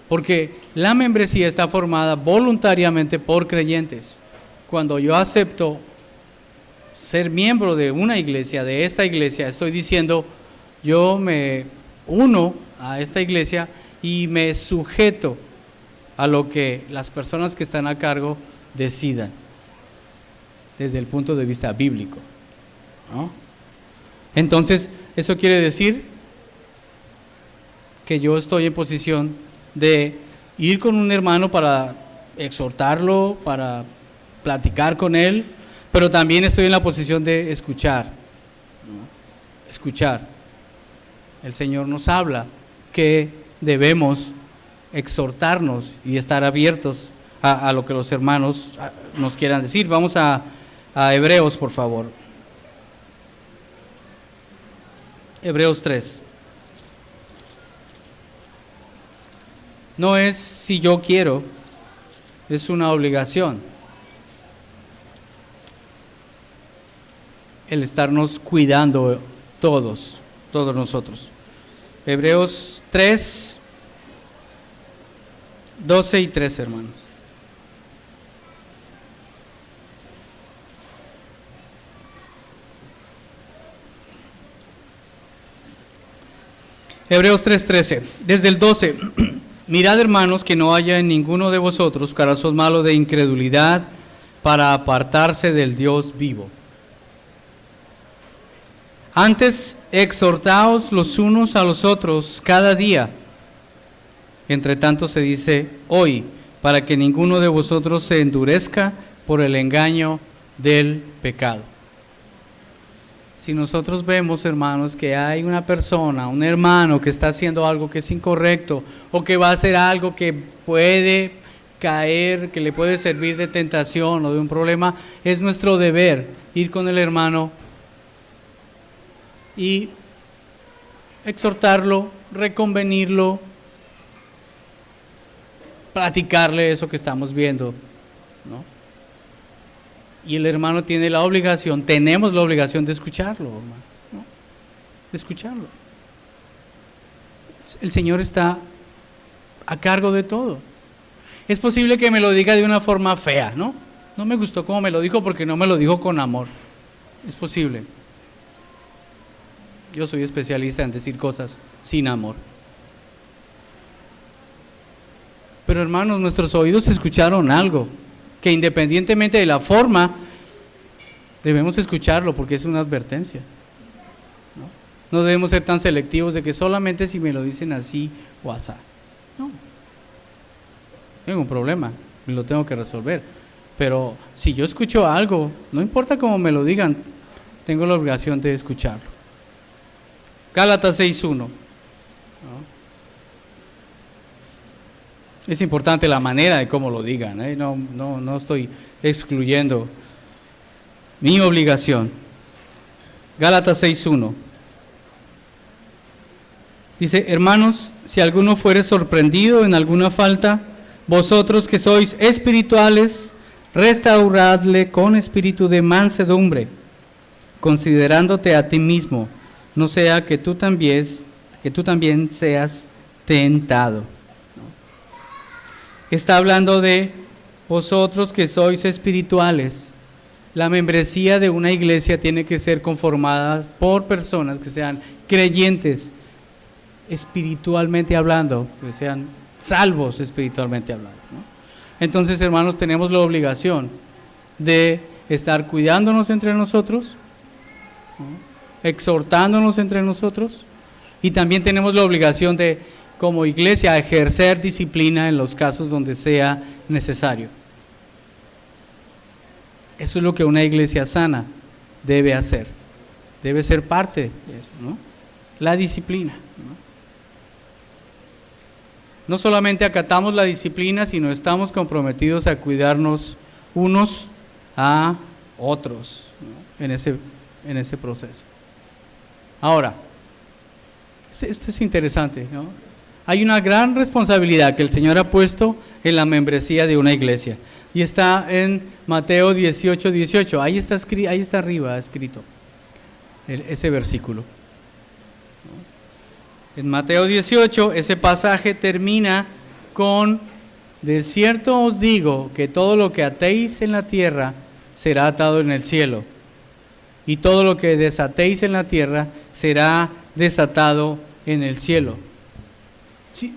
porque la membresía está formada voluntariamente por creyentes. Cuando yo acepto ser miembro de una iglesia, de esta iglesia, estoy diciendo, yo me uno a esta iglesia y me sujeto a lo que las personas que están a cargo decidan desde el punto de vista bíblico, ¿no? Entonces, eso quiere decir que yo estoy en posición de ir con un hermano para exhortarlo, para platicar con él, pero también estoy en la posición de escuchar, ¿no? Escuchar. El Señor nos habla que debemos exhortarnos y estar abiertos a lo que los hermanos nos quieran decir. Vamos a a Hebreos, por favor. Hebreos 3. No es si yo quiero, es una obligación. El estarnos cuidando todos nosotros. Hebreos 3, 12 y 13, hermanos. Hebreos 3:13, desde el 12, mirad, hermanos, que no haya en ninguno de vosotros corazón malo de incredulidad para apartarse del Dios vivo. Antes, exhortaos los unos a los otros cada día. Entre tanto se dice hoy, para que ninguno de vosotros se endurezca por el engaño del pecado. Si nosotros vemos, hermanos, que hay una persona, un hermano que está haciendo algo que es incorrecto o que va a hacer algo que puede caer, que le puede servir de tentación o de un problema, es nuestro deber ir con el hermano y exhortarlo, reconvenirlo, platicarle eso que estamos viendo, ¿no? Y el hermano tiene la obligación, tenemos la obligación de escucharlo, hermano, ¿no? De escucharlo. El Señor está a cargo de todo. Es posible que me lo diga de una forma fea, ¿no? No me gustó cómo me lo dijo porque no me lo dijo con amor. Es posible. Yo soy especialista en decir cosas sin amor. Pero hermanos, nuestros oídos escucharon algo que independientemente de la forma, debemos escucharlo porque es una advertencia. No debemos ser tan selectivos de que solamente si me lo dicen así o asá. No. Tengo un problema, me lo tengo que resolver. Pero si yo escucho algo, no importa cómo me lo digan, tengo la obligación de escucharlo. Gálatas 6:1. Es importante la manera de cómo lo digan, ¿eh? No estoy excluyendo mi obligación. Gálatas 6:1. Dice, hermanos, si alguno fuere sorprendido en alguna falta, vosotros que sois espirituales, restauradle con espíritu de mansedumbre, considerándote a ti mismo, no sea que tú también seas tentado. Está hablando de vosotros que sois espirituales. La membresía de una iglesia tiene que ser conformada por personas que sean creyentes espiritualmente hablando, que sean salvos espiritualmente hablando, ¿no? Entonces, hermanos, tenemos la obligación de estar cuidándonos entre nosotros, ¿no? Exhortándonos entre nosotros, y también tenemos la obligación de, como iglesia, ejercer disciplina en los casos donde sea necesario. Eso es lo que una iglesia sana debe hacer. Debe ser parte de eso, ¿no? La disciplina, ¿no? No solamente acatamos la disciplina, sino estamos comprometidos a cuidarnos unos a otros, ¿no? en ese proceso. Ahora, esto es interesante, ¿no? Hay una gran responsabilidad que el Señor ha puesto en la membresía de una iglesia. Y está en Mateo 18:18. Ahí está arriba escrito ese versículo. En Mateo 18, ese pasaje termina con: de cierto os digo que todo lo que atéis en la tierra será atado en el cielo, y todo lo que desatéis en la tierra será desatado en el cielo.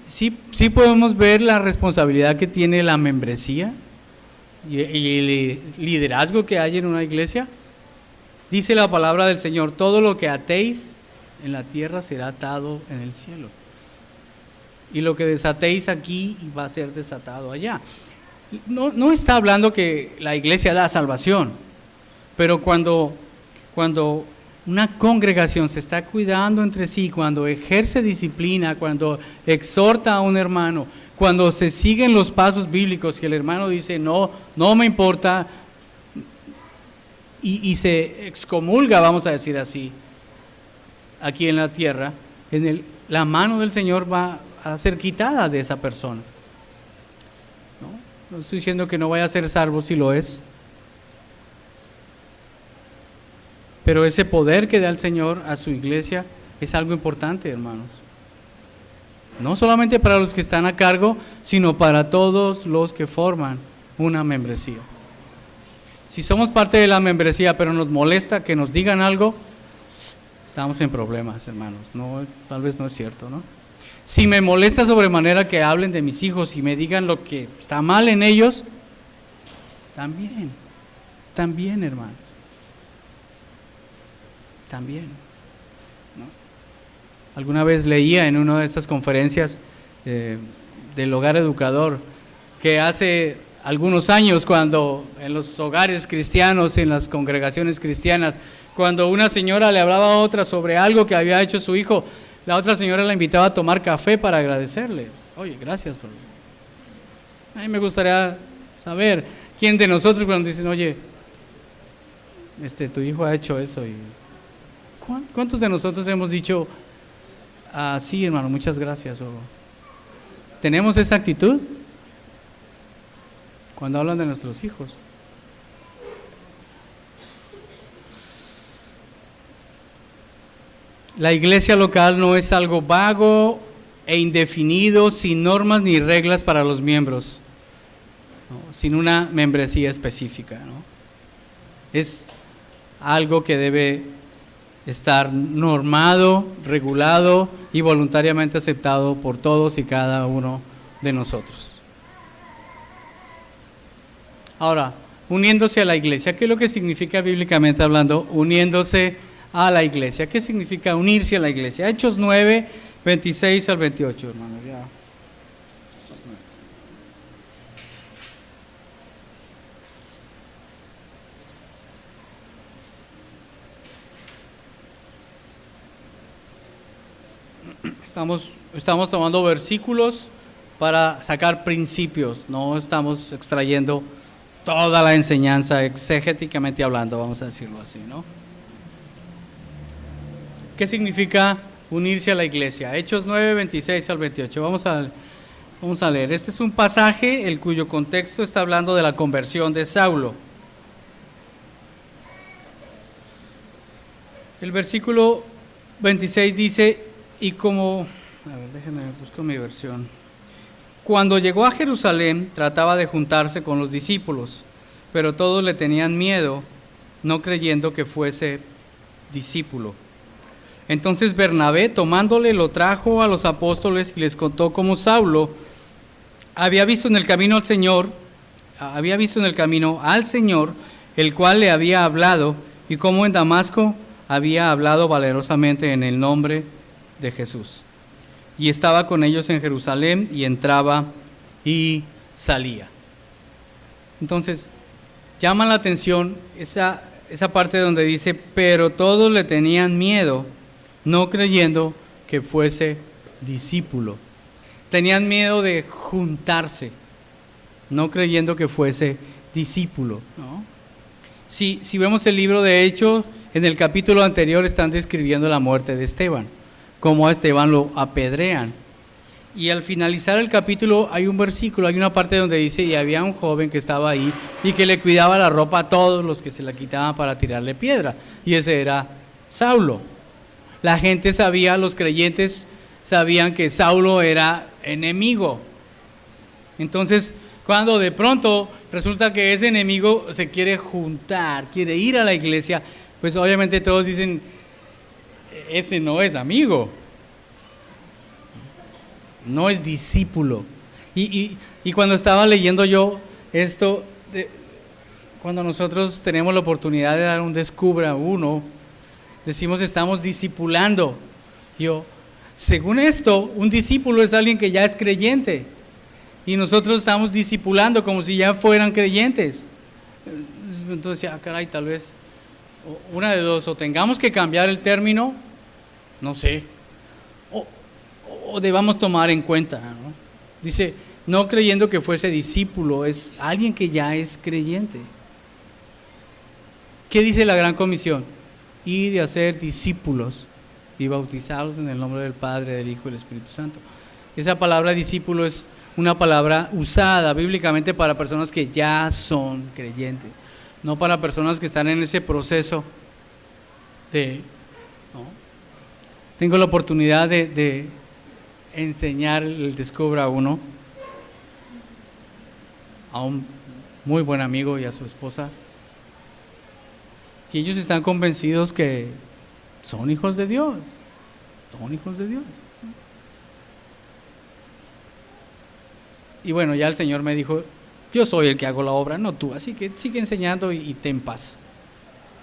Sí podemos ver la responsabilidad que tiene la membresía y el liderazgo que hay en una iglesia. Dice la palabra del Señor: todo lo que atéis en la tierra será atado en el cielo, y lo que desatéis aquí va a ser desatado allá. No está hablando que la iglesia da salvación, pero cuando una congregación se está cuidando entre sí, cuando ejerce disciplina, cuando exhorta a un hermano, cuando se siguen los pasos bíblicos, que el hermano dice, no me importa, y se excomulga, vamos a decir así, aquí en la tierra, la mano del Señor va a ser quitada de esa persona. No estoy diciendo que no vaya a ser salvo si lo es, pero ese poder que da el Señor a su iglesia es algo importante, hermanos. No solamente para los que están a cargo, sino para todos los que forman una membresía. Si somos parte de la membresía, pero nos molesta que nos digan algo, estamos en problemas, hermanos. No, tal vez no es cierto, ¿no? Si me molesta sobremanera que hablen de mis hijos y me digan lo que está mal en ellos, también, hermano. También, ¿no? Alguna vez leía en una de estas conferencias del Hogar Educador que hace algunos años, cuando en los hogares cristianos, en las congregaciones cristianas, cuando una señora le hablaba a otra sobre algo que había hecho su hijo, la otra señora la invitaba a tomar café para agradecerle. Oye, gracias. A mí me gustaría saber quién de nosotros cuando dicen, oye, tu hijo ha hecho eso. Y ¿cuántos de nosotros hemos dicho, sí, hermano, muchas gracias? O, ¿tenemos esa actitud cuando hablan de nuestros hijos? La iglesia local no es algo vago e indefinido, sin normas ni reglas para los miembros, ¿no? Sin una membresía específica, ¿no? Es algo que debe estar normado, regulado y voluntariamente aceptado por todos y cada uno de nosotros. Ahora, uniéndose a la iglesia, ¿qué es lo que significa bíblicamente hablando uniéndose a la iglesia? ¿Qué significa unirse a la iglesia? Hechos 9, 26 al 28, hermano. Ya. Estamos tomando versículos para sacar principios, no estamos extrayendo toda la enseñanza exegéticamente hablando, vamos a decirlo así, ¿no? ¿Qué significa unirse a la iglesia? Hechos 9, 26 al 28. Vamos a leer. Este es un pasaje el cuyo contexto está hablando de la conversión de Saulo. El versículo 26 dice, déjenme busco mi versión. Cuando llegó a Jerusalén, trataba de juntarse con los discípulos, pero todos le tenían miedo, no creyendo que fuese discípulo. Entonces Bernabé, tomándole, lo trajo a los apóstoles y les contó cómo Saulo había visto en el camino al Señor, el cual le había hablado, y cómo en Damasco había hablado valerosamente en el nombre de Jesús. Y estaba con ellos en Jerusalén, y entraba y salía. Entonces, llama la atención esa parte donde dice, pero todos le tenían miedo, no creyendo que fuese discípulo. Tenían miedo de juntarse, no creyendo que fuese discípulo, ¿no? Si vemos el libro de Hechos, en el capítulo anterior están describiendo la muerte de Esteban, cómo a Esteban lo apedrean. Y al finalizar el capítulo hay un versículo, hay una parte donde dice, y había un joven que estaba ahí y que le cuidaba la ropa a todos los que se la quitaban para tirarle piedra. Y ese era Saulo. La gente sabía, los creyentes sabían que Saulo era enemigo. Entonces, cuando de pronto resulta que ese enemigo se quiere juntar, quiere ir a la iglesia, pues obviamente todos dicen, ese no es amigo, no es discípulo. Y cuando estaba leyendo yo esto, cuando nosotros tenemos la oportunidad de dar un descubra uno, decimos estamos discipulando. Según esto, un discípulo es alguien que ya es creyente, y nosotros estamos discipulando como si ya fueran creyentes. Entonces, caray, tal vez una de dos, o tengamos que cambiar el término, no sé, o debamos tomar en cuenta, ¿no? Dice, no creyendo que fuese discípulo, es alguien que ya es creyente. ¿Qué dice la gran comisión? Y de hacer discípulos y bautizarlos en el nombre del Padre, del Hijo y del Espíritu Santo. Esa palabra discípulo es una palabra usada bíblicamente para personas que ya son creyentes, no para personas que están en ese proceso de... ¿no? Tengo la oportunidad de enseñar el Descubra a uno, a un muy buen amigo y a su esposa, y ellos están convencidos que son hijos de Dios, son hijos de Dios. Y bueno, ya el Señor me dijo, yo soy el que hago la obra, no tú, así que sigue enseñando y ten paz.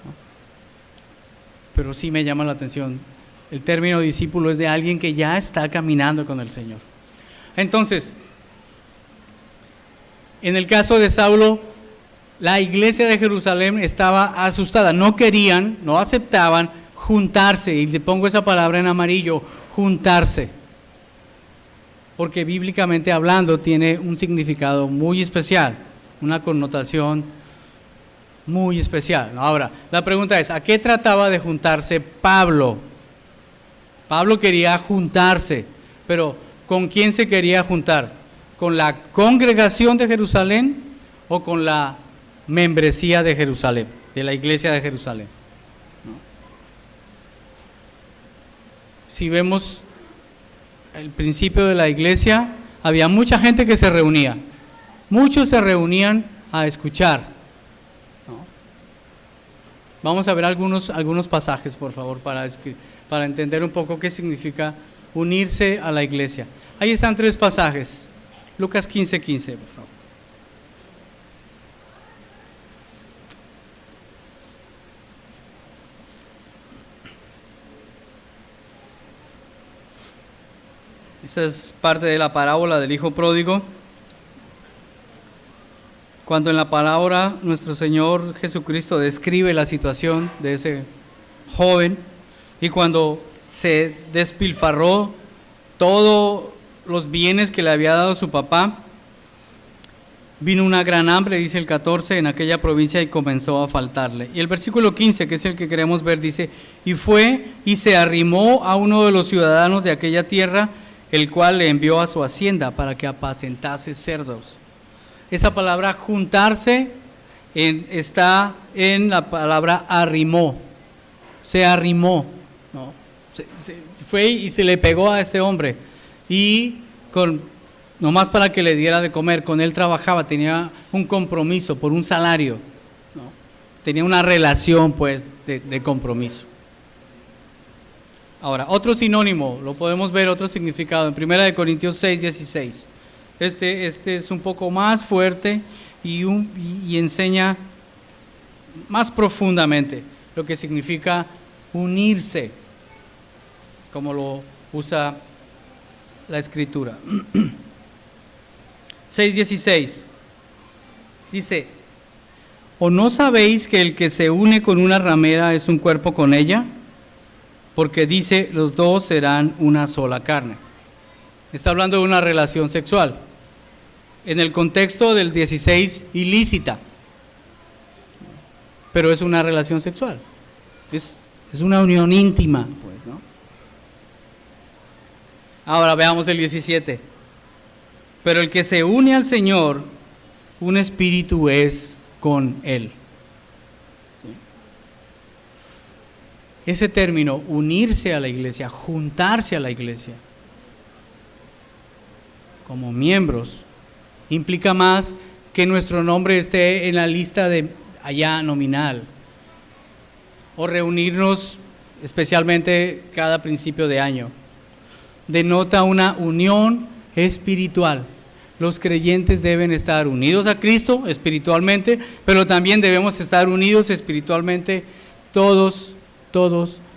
¿No? Pero sí me llama la atención, el término discípulo es de alguien que ya está caminando con el Señor. Entonces, en el caso de Saulo, la iglesia de Jerusalén estaba asustada, no querían, no aceptaban juntarse, y le pongo esa palabra en amarillo, juntarse, porque bíblicamente hablando tiene un significado muy especial, una connotación muy especial. Ahora, la pregunta es, ¿a qué trataba de juntarse Pablo? Pablo quería juntarse, pero ¿con quién se quería juntar? ¿Con la congregación de Jerusalén o con la membresía de Jerusalén, de la iglesia de Jerusalén? ¿No? Si vemos el principio de la iglesia, había mucha gente que se reunía, muchos se reunían a escuchar. ¿No? Vamos a ver algunos pasajes, por favor, para entender un poco qué significa unirse a la iglesia. Ahí están 3 pasajes. Lucas 15:15, por favor. Esa es parte de la parábola del hijo pródigo. Cuando en la palabra nuestro Señor Jesucristo describe la situación de ese joven y cuando se despilfarró todos los bienes que le había dado su papá, vino una gran hambre, dice el 14, en aquella provincia y comenzó a faltarle. Y el versículo 15, que es el que queremos ver, dice, y fue y se arrimó a uno de los ciudadanos de aquella tierra, el cual le envió a su hacienda para que apacentase cerdos. Esa palabra juntarse está en la palabra arrimó, se arrimó, ¿no? Se fue y se le pegó a este hombre, y nomás para que le diera de comer, con él trabajaba, tenía un compromiso por un salario, ¿no? Tenía una relación pues de compromiso. Ahora, otro sinónimo, lo podemos ver, otro significado, en 1 Corintios 6:16. Este es un poco más fuerte y enseña más profundamente lo que significa unirse, como lo usa la Escritura. 6:16 dice, ¿o no sabéis que el que se une con una ramera es un cuerpo con ella? Porque dice, los dos serán una sola carne. Está hablando de una relación sexual. En el contexto del 16, ilícita. Pero es una relación sexual. Es una unión íntima, pues, ¿no? Ahora veamos el 17. Pero el que se une al Señor, un espíritu es con Él. Ese término, unirse a la iglesia, juntarse a la iglesia, como miembros, implica más que nuestro nombre esté en la lista de allá nominal, o reunirnos especialmente cada principio de año. Denota una unión espiritual. Los creyentes deben estar unidos a Cristo espiritualmente, pero también debemos estar unidos espiritualmente todos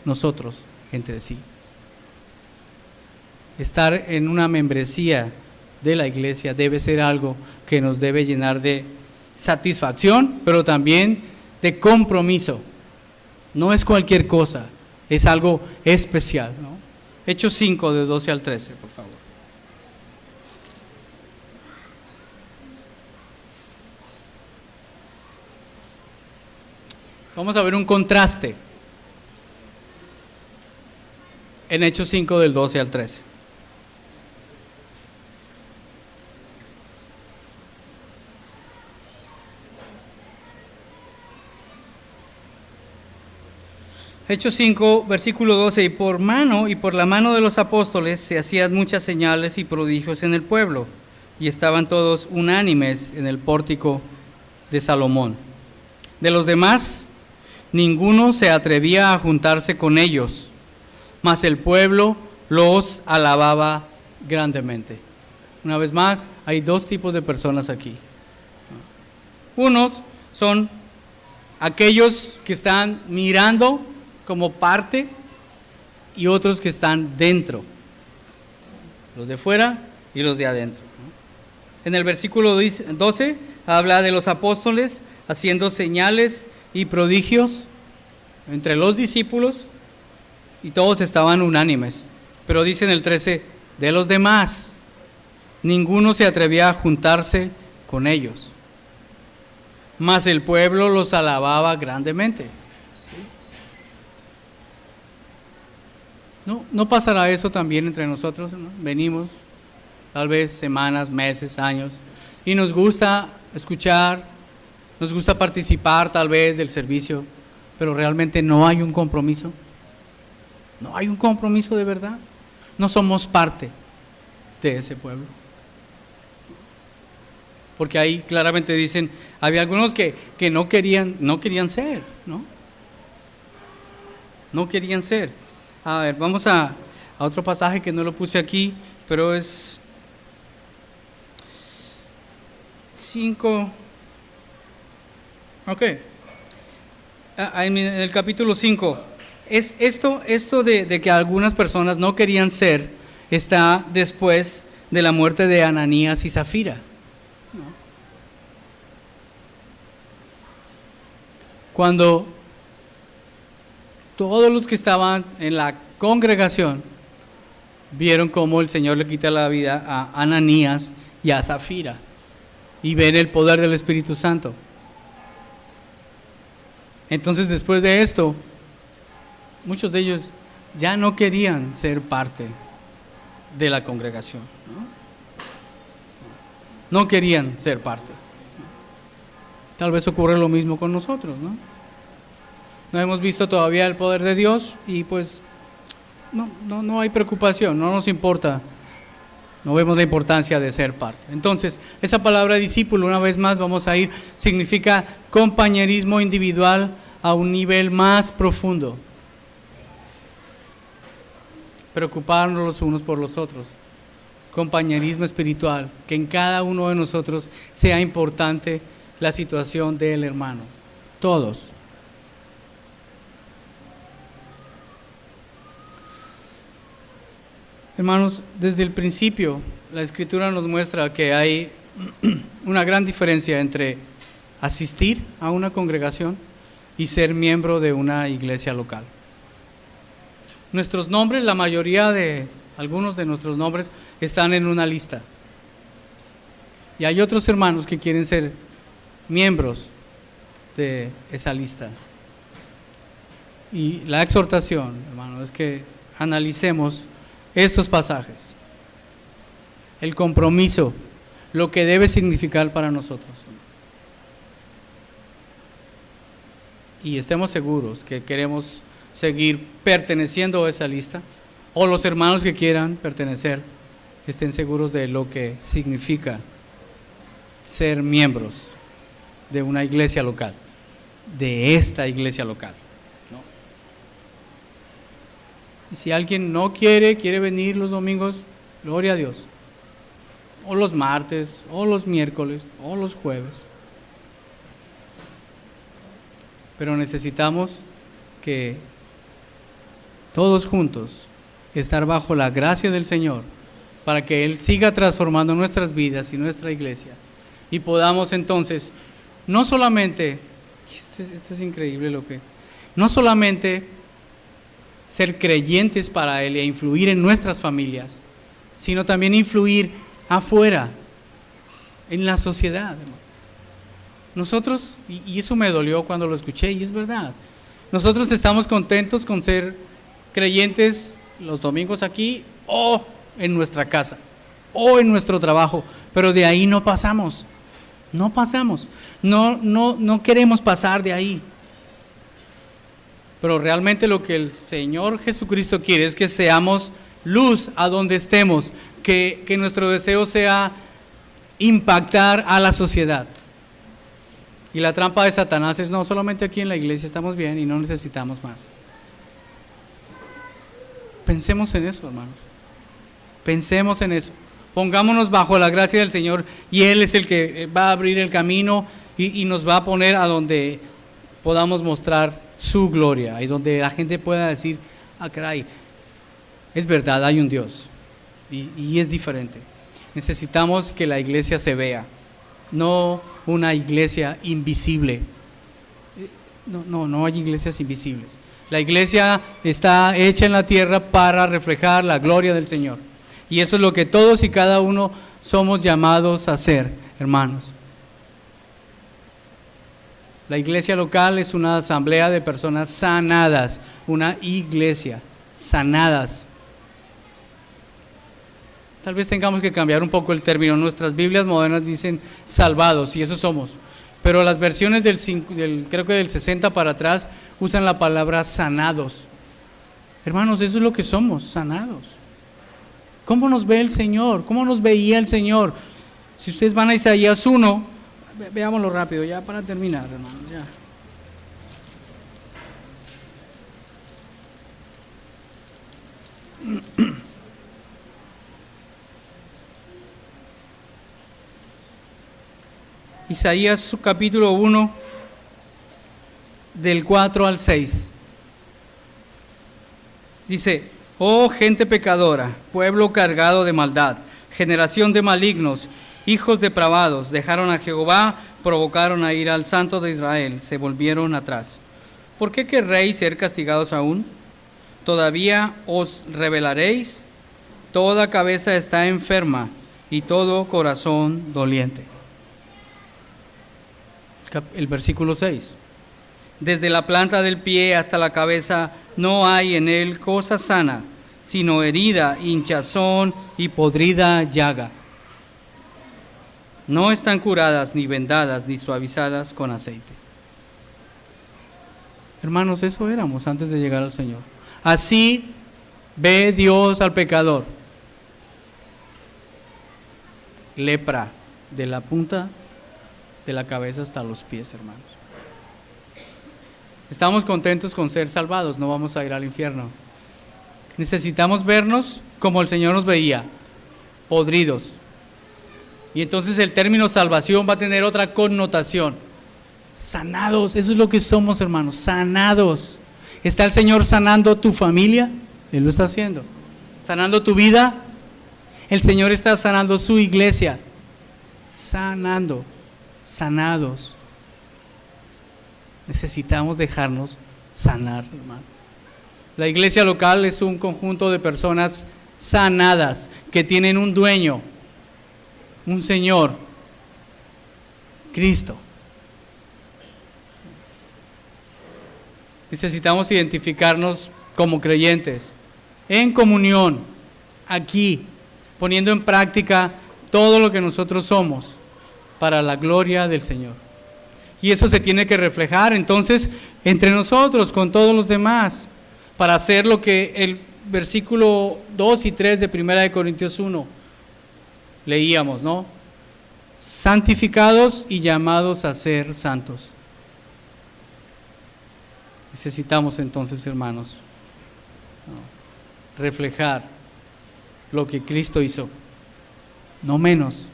nosotros entre sí. Estar en una membresía de la iglesia debe ser algo que nos debe llenar de satisfacción, pero también de compromiso. No es cualquier cosa, es algo especial, ¿no? Hechos 5, de 12 al 13, por favor. Vamos a ver un contraste en Hechos 5 del 12 al 13. Hechos 5, versículo 12, y por la mano de los apóstoles se hacían muchas señales y prodigios en el pueblo, y estaban todos unánimes en el pórtico de Salomón. De los demás, ninguno se atrevía a juntarse con ellos, mas el pueblo los alababa grandemente. Una vez más, hay dos tipos de personas aquí. Unos son aquellos que están mirando como parte y otros que están dentro, los de fuera y los de adentro. En el versículo 12 habla de los apóstoles haciendo señales y prodigios entre los discípulos y todos estaban unánimes, pero dice en el 13, de los demás, ninguno se atrevía a juntarse con ellos, mas el pueblo los alababa grandemente. ¿No pasará eso también entre nosotros, ¿no? Venimos tal vez semanas, meses, años, y nos gusta escuchar, nos gusta participar tal vez del servicio, pero realmente no hay un compromiso. No hay un compromiso de verdad. No somos parte de ese pueblo. Porque ahí claramente dicen, había algunos que no querían ser, ¿no? No querían ser. A ver, vamos a otro pasaje que no lo puse aquí, pero es 5. Ok. En el capítulo 5. Es esto de que algunas personas no querían ser, está después de la muerte de Ananías y Zafira. Cuando todos los que estaban en la congregación vieron cómo el Señor le quita la vida a Ananías y a Zafira y ven el poder del Espíritu Santo. Entonces, después de esto, muchos de ellos ya no querían ser parte de la congregación, no querían ser parte. Tal vez ocurre lo mismo con nosotros, ¿no? No hemos visto todavía el poder de Dios y pues no hay preocupación, no nos importa, no vemos la importancia de ser parte. Entonces, esa palabra discípulo, una vez más vamos a ir, significa compañerismo individual a un nivel más profundo. Preocuparnos los unos por los otros. Compañerismo espiritual, que en cada uno de nosotros sea importante la situación del hermano. Todos. Hermanos, desde el principio la Escritura nos muestra que hay una gran diferencia entre asistir a una congregación y ser miembro de una iglesia local. Nuestros nombres, la mayoría de algunos de nuestros nombres están en una lista. Y hay otros hermanos que quieren ser miembros de esa lista. Y la exhortación, hermano, es que analicemos estos pasajes, el compromiso, lo que debe significar para nosotros. Y estemos seguros que queremos seguir perteneciendo a esa lista, o los hermanos que quieran pertenecer, estén seguros de lo que significa ser miembros de una iglesia local, de esta iglesia local. Y si alguien no quiere venir los domingos, gloria a Dios. O los martes, o los miércoles, o los jueves. Pero necesitamos que todos juntos estar bajo la gracia del Señor para que Él siga transformando nuestras vidas y nuestra iglesia. Y podamos entonces, no solamente, esto es increíble no solamente ser creyentes para Él e influir en nuestras familias, sino también influir afuera, en la sociedad. Nosotros, y eso me dolió cuando lo escuché, y es verdad, nosotros estamos contentos con ser creyentes los domingos aquí o en nuestra casa o en nuestro trabajo, pero de ahí no pasamos, no queremos pasar de ahí. Pero realmente lo que el Señor Jesucristo quiere es que seamos luz a donde estemos, que nuestro deseo sea impactar a la sociedad. Y la trampa de Satanás es: no, solamente aquí en la iglesia estamos bien y no necesitamos más. Pensemos en eso, hermanos. Pensemos en eso. Pongámonos bajo la gracia del Señor, y Él es el que va a abrir el camino y nos va a poner a donde podamos mostrar su gloria y donde la gente pueda decir: ah, caray, es verdad, hay un Dios y es diferente. Necesitamos que la iglesia se vea, no una iglesia invisible. No hay iglesias invisibles. La iglesia está hecha en la tierra para reflejar la gloria del Señor, y eso es lo que todos y cada uno somos llamados a hacer, hermanos. La iglesia local es una asamblea de personas sanadas, una iglesia sanadas. Tal vez tengamos que cambiar un poco el término. Nuestras Biblias modernas dicen salvados, y eso somos. Pero las versiones creo que del 60 para atrás usan la palabra sanados. Hermanos, eso es lo que somos, sanados. ¿Cómo nos ve el Señor? ¿Cómo nos veía el Señor? Si ustedes van a Isaías 1, veámoslo rápido, ya para terminar, hermanos, ya. Isaías capítulo 1, del 4 al 6. Dice: oh gente pecadora, pueblo cargado de maldad, generación de malignos, hijos depravados, dejaron a Jehová, provocaron a ir al Santo de Israel, se volvieron atrás. ¿Por qué querréis ser castigados aún? ¿Todavía os rebelaréis? Toda cabeza está enferma y todo corazón doliente. El versículo 6. Desde la planta del pie hasta la cabeza no hay en él cosa sana, sino herida, hinchazón y podrida llaga. No están curadas, ni vendadas, ni suavizadas con aceite. Hermanos, eso éramos antes de llegar al Señor. Así ve Dios al pecador. Lepra, de la punta de la cabeza hasta los pies, hermanos. Estamos contentos con ser salvados, no vamos a ir al infierno. Necesitamos vernos como el Señor nos veía, podridos. Y entonces el término salvación va a tener otra connotación. Sanados, eso es lo que somos, hermanos, sanados. ¿Está el Señor sanando tu familia? Él lo está haciendo. ¿Sanando tu vida? El Señor está sanando su iglesia. Sanando, sanados. Necesitamos dejarnos sanar, hermano. La iglesia local es un conjunto de personas sanadas que tienen un dueño, un Señor, Cristo. Necesitamos identificarnos como creyentes, en comunión, aquí, poniendo en práctica todo lo que nosotros somos para la gloria del Señor. Y eso se tiene que reflejar entonces entre nosotros, con todos los demás, para hacer lo que el versículo 2 y 3 de 1 Corintios 1 leíamos, ¿no? Santificados y llamados a ser santos. Necesitamos entonces, hermanos, reflejar lo que Cristo hizo, no menos,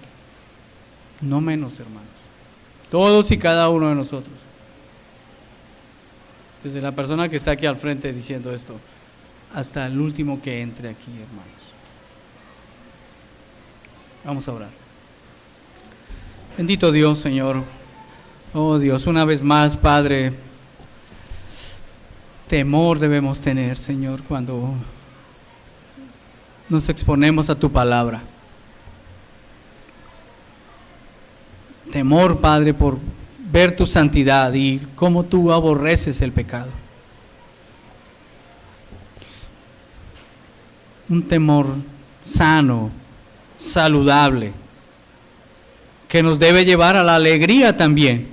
hermanos. Todos y cada uno de nosotros. Desde la persona que está aquí al frente diciendo esto, hasta el último que entre aquí, hermanos. Vamos a orar. Bendito Dios, Señor. Oh Dios, una vez más, Padre, temor debemos tener, Señor, cuando nos exponemos a tu palabra. Temor, Padre, por ver tu santidad y cómo tú aborreces el pecado. Un temor sano, saludable, que nos debe llevar a la alegría también,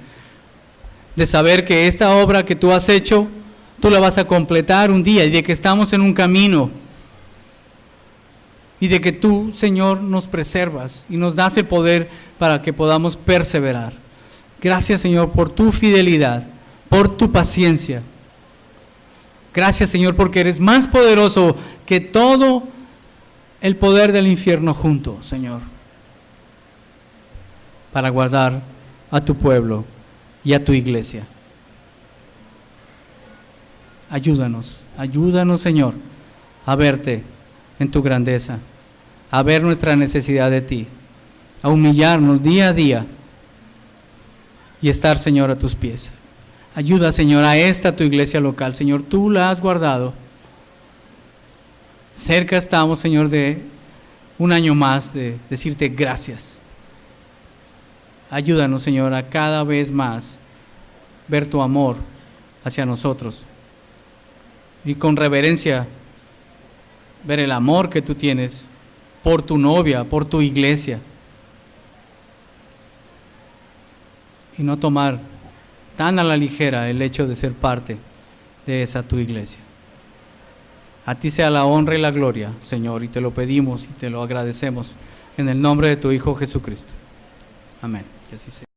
de saber que esta obra que tú has hecho, tú la vas a completar un día, y de que estamos en un camino, y de que tú, Señor, nos preservas y nos das el poder para que podamos perseverar. Gracias, Señor, por tu fidelidad, por tu paciencia. Gracias, Señor, porque eres más poderoso que todo el poder del infierno junto, Señor, para guardar a tu pueblo y a tu iglesia. Ayúdanos, Señor, a verte en tu grandeza, a ver nuestra necesidad de ti, a humillarnos día a día y estar, Señor, a tus pies. Ayuda, Señor, a esta tu iglesia local. Señor, tú la has guardado. Cerca estamos, Señor, de un año más de decirte gracias. Ayúdanos, Señor, a cada vez más ver tu amor hacia nosotros y con reverencia ver el amor que tú tienes por tu novia, por tu iglesia, y no tomar tan a la ligera el hecho de ser parte de esa tu iglesia. A ti sea la honra y la gloria, Señor, y te lo pedimos y te lo agradecemos en el nombre de tu Hijo Jesucristo. Amén. Que así sea.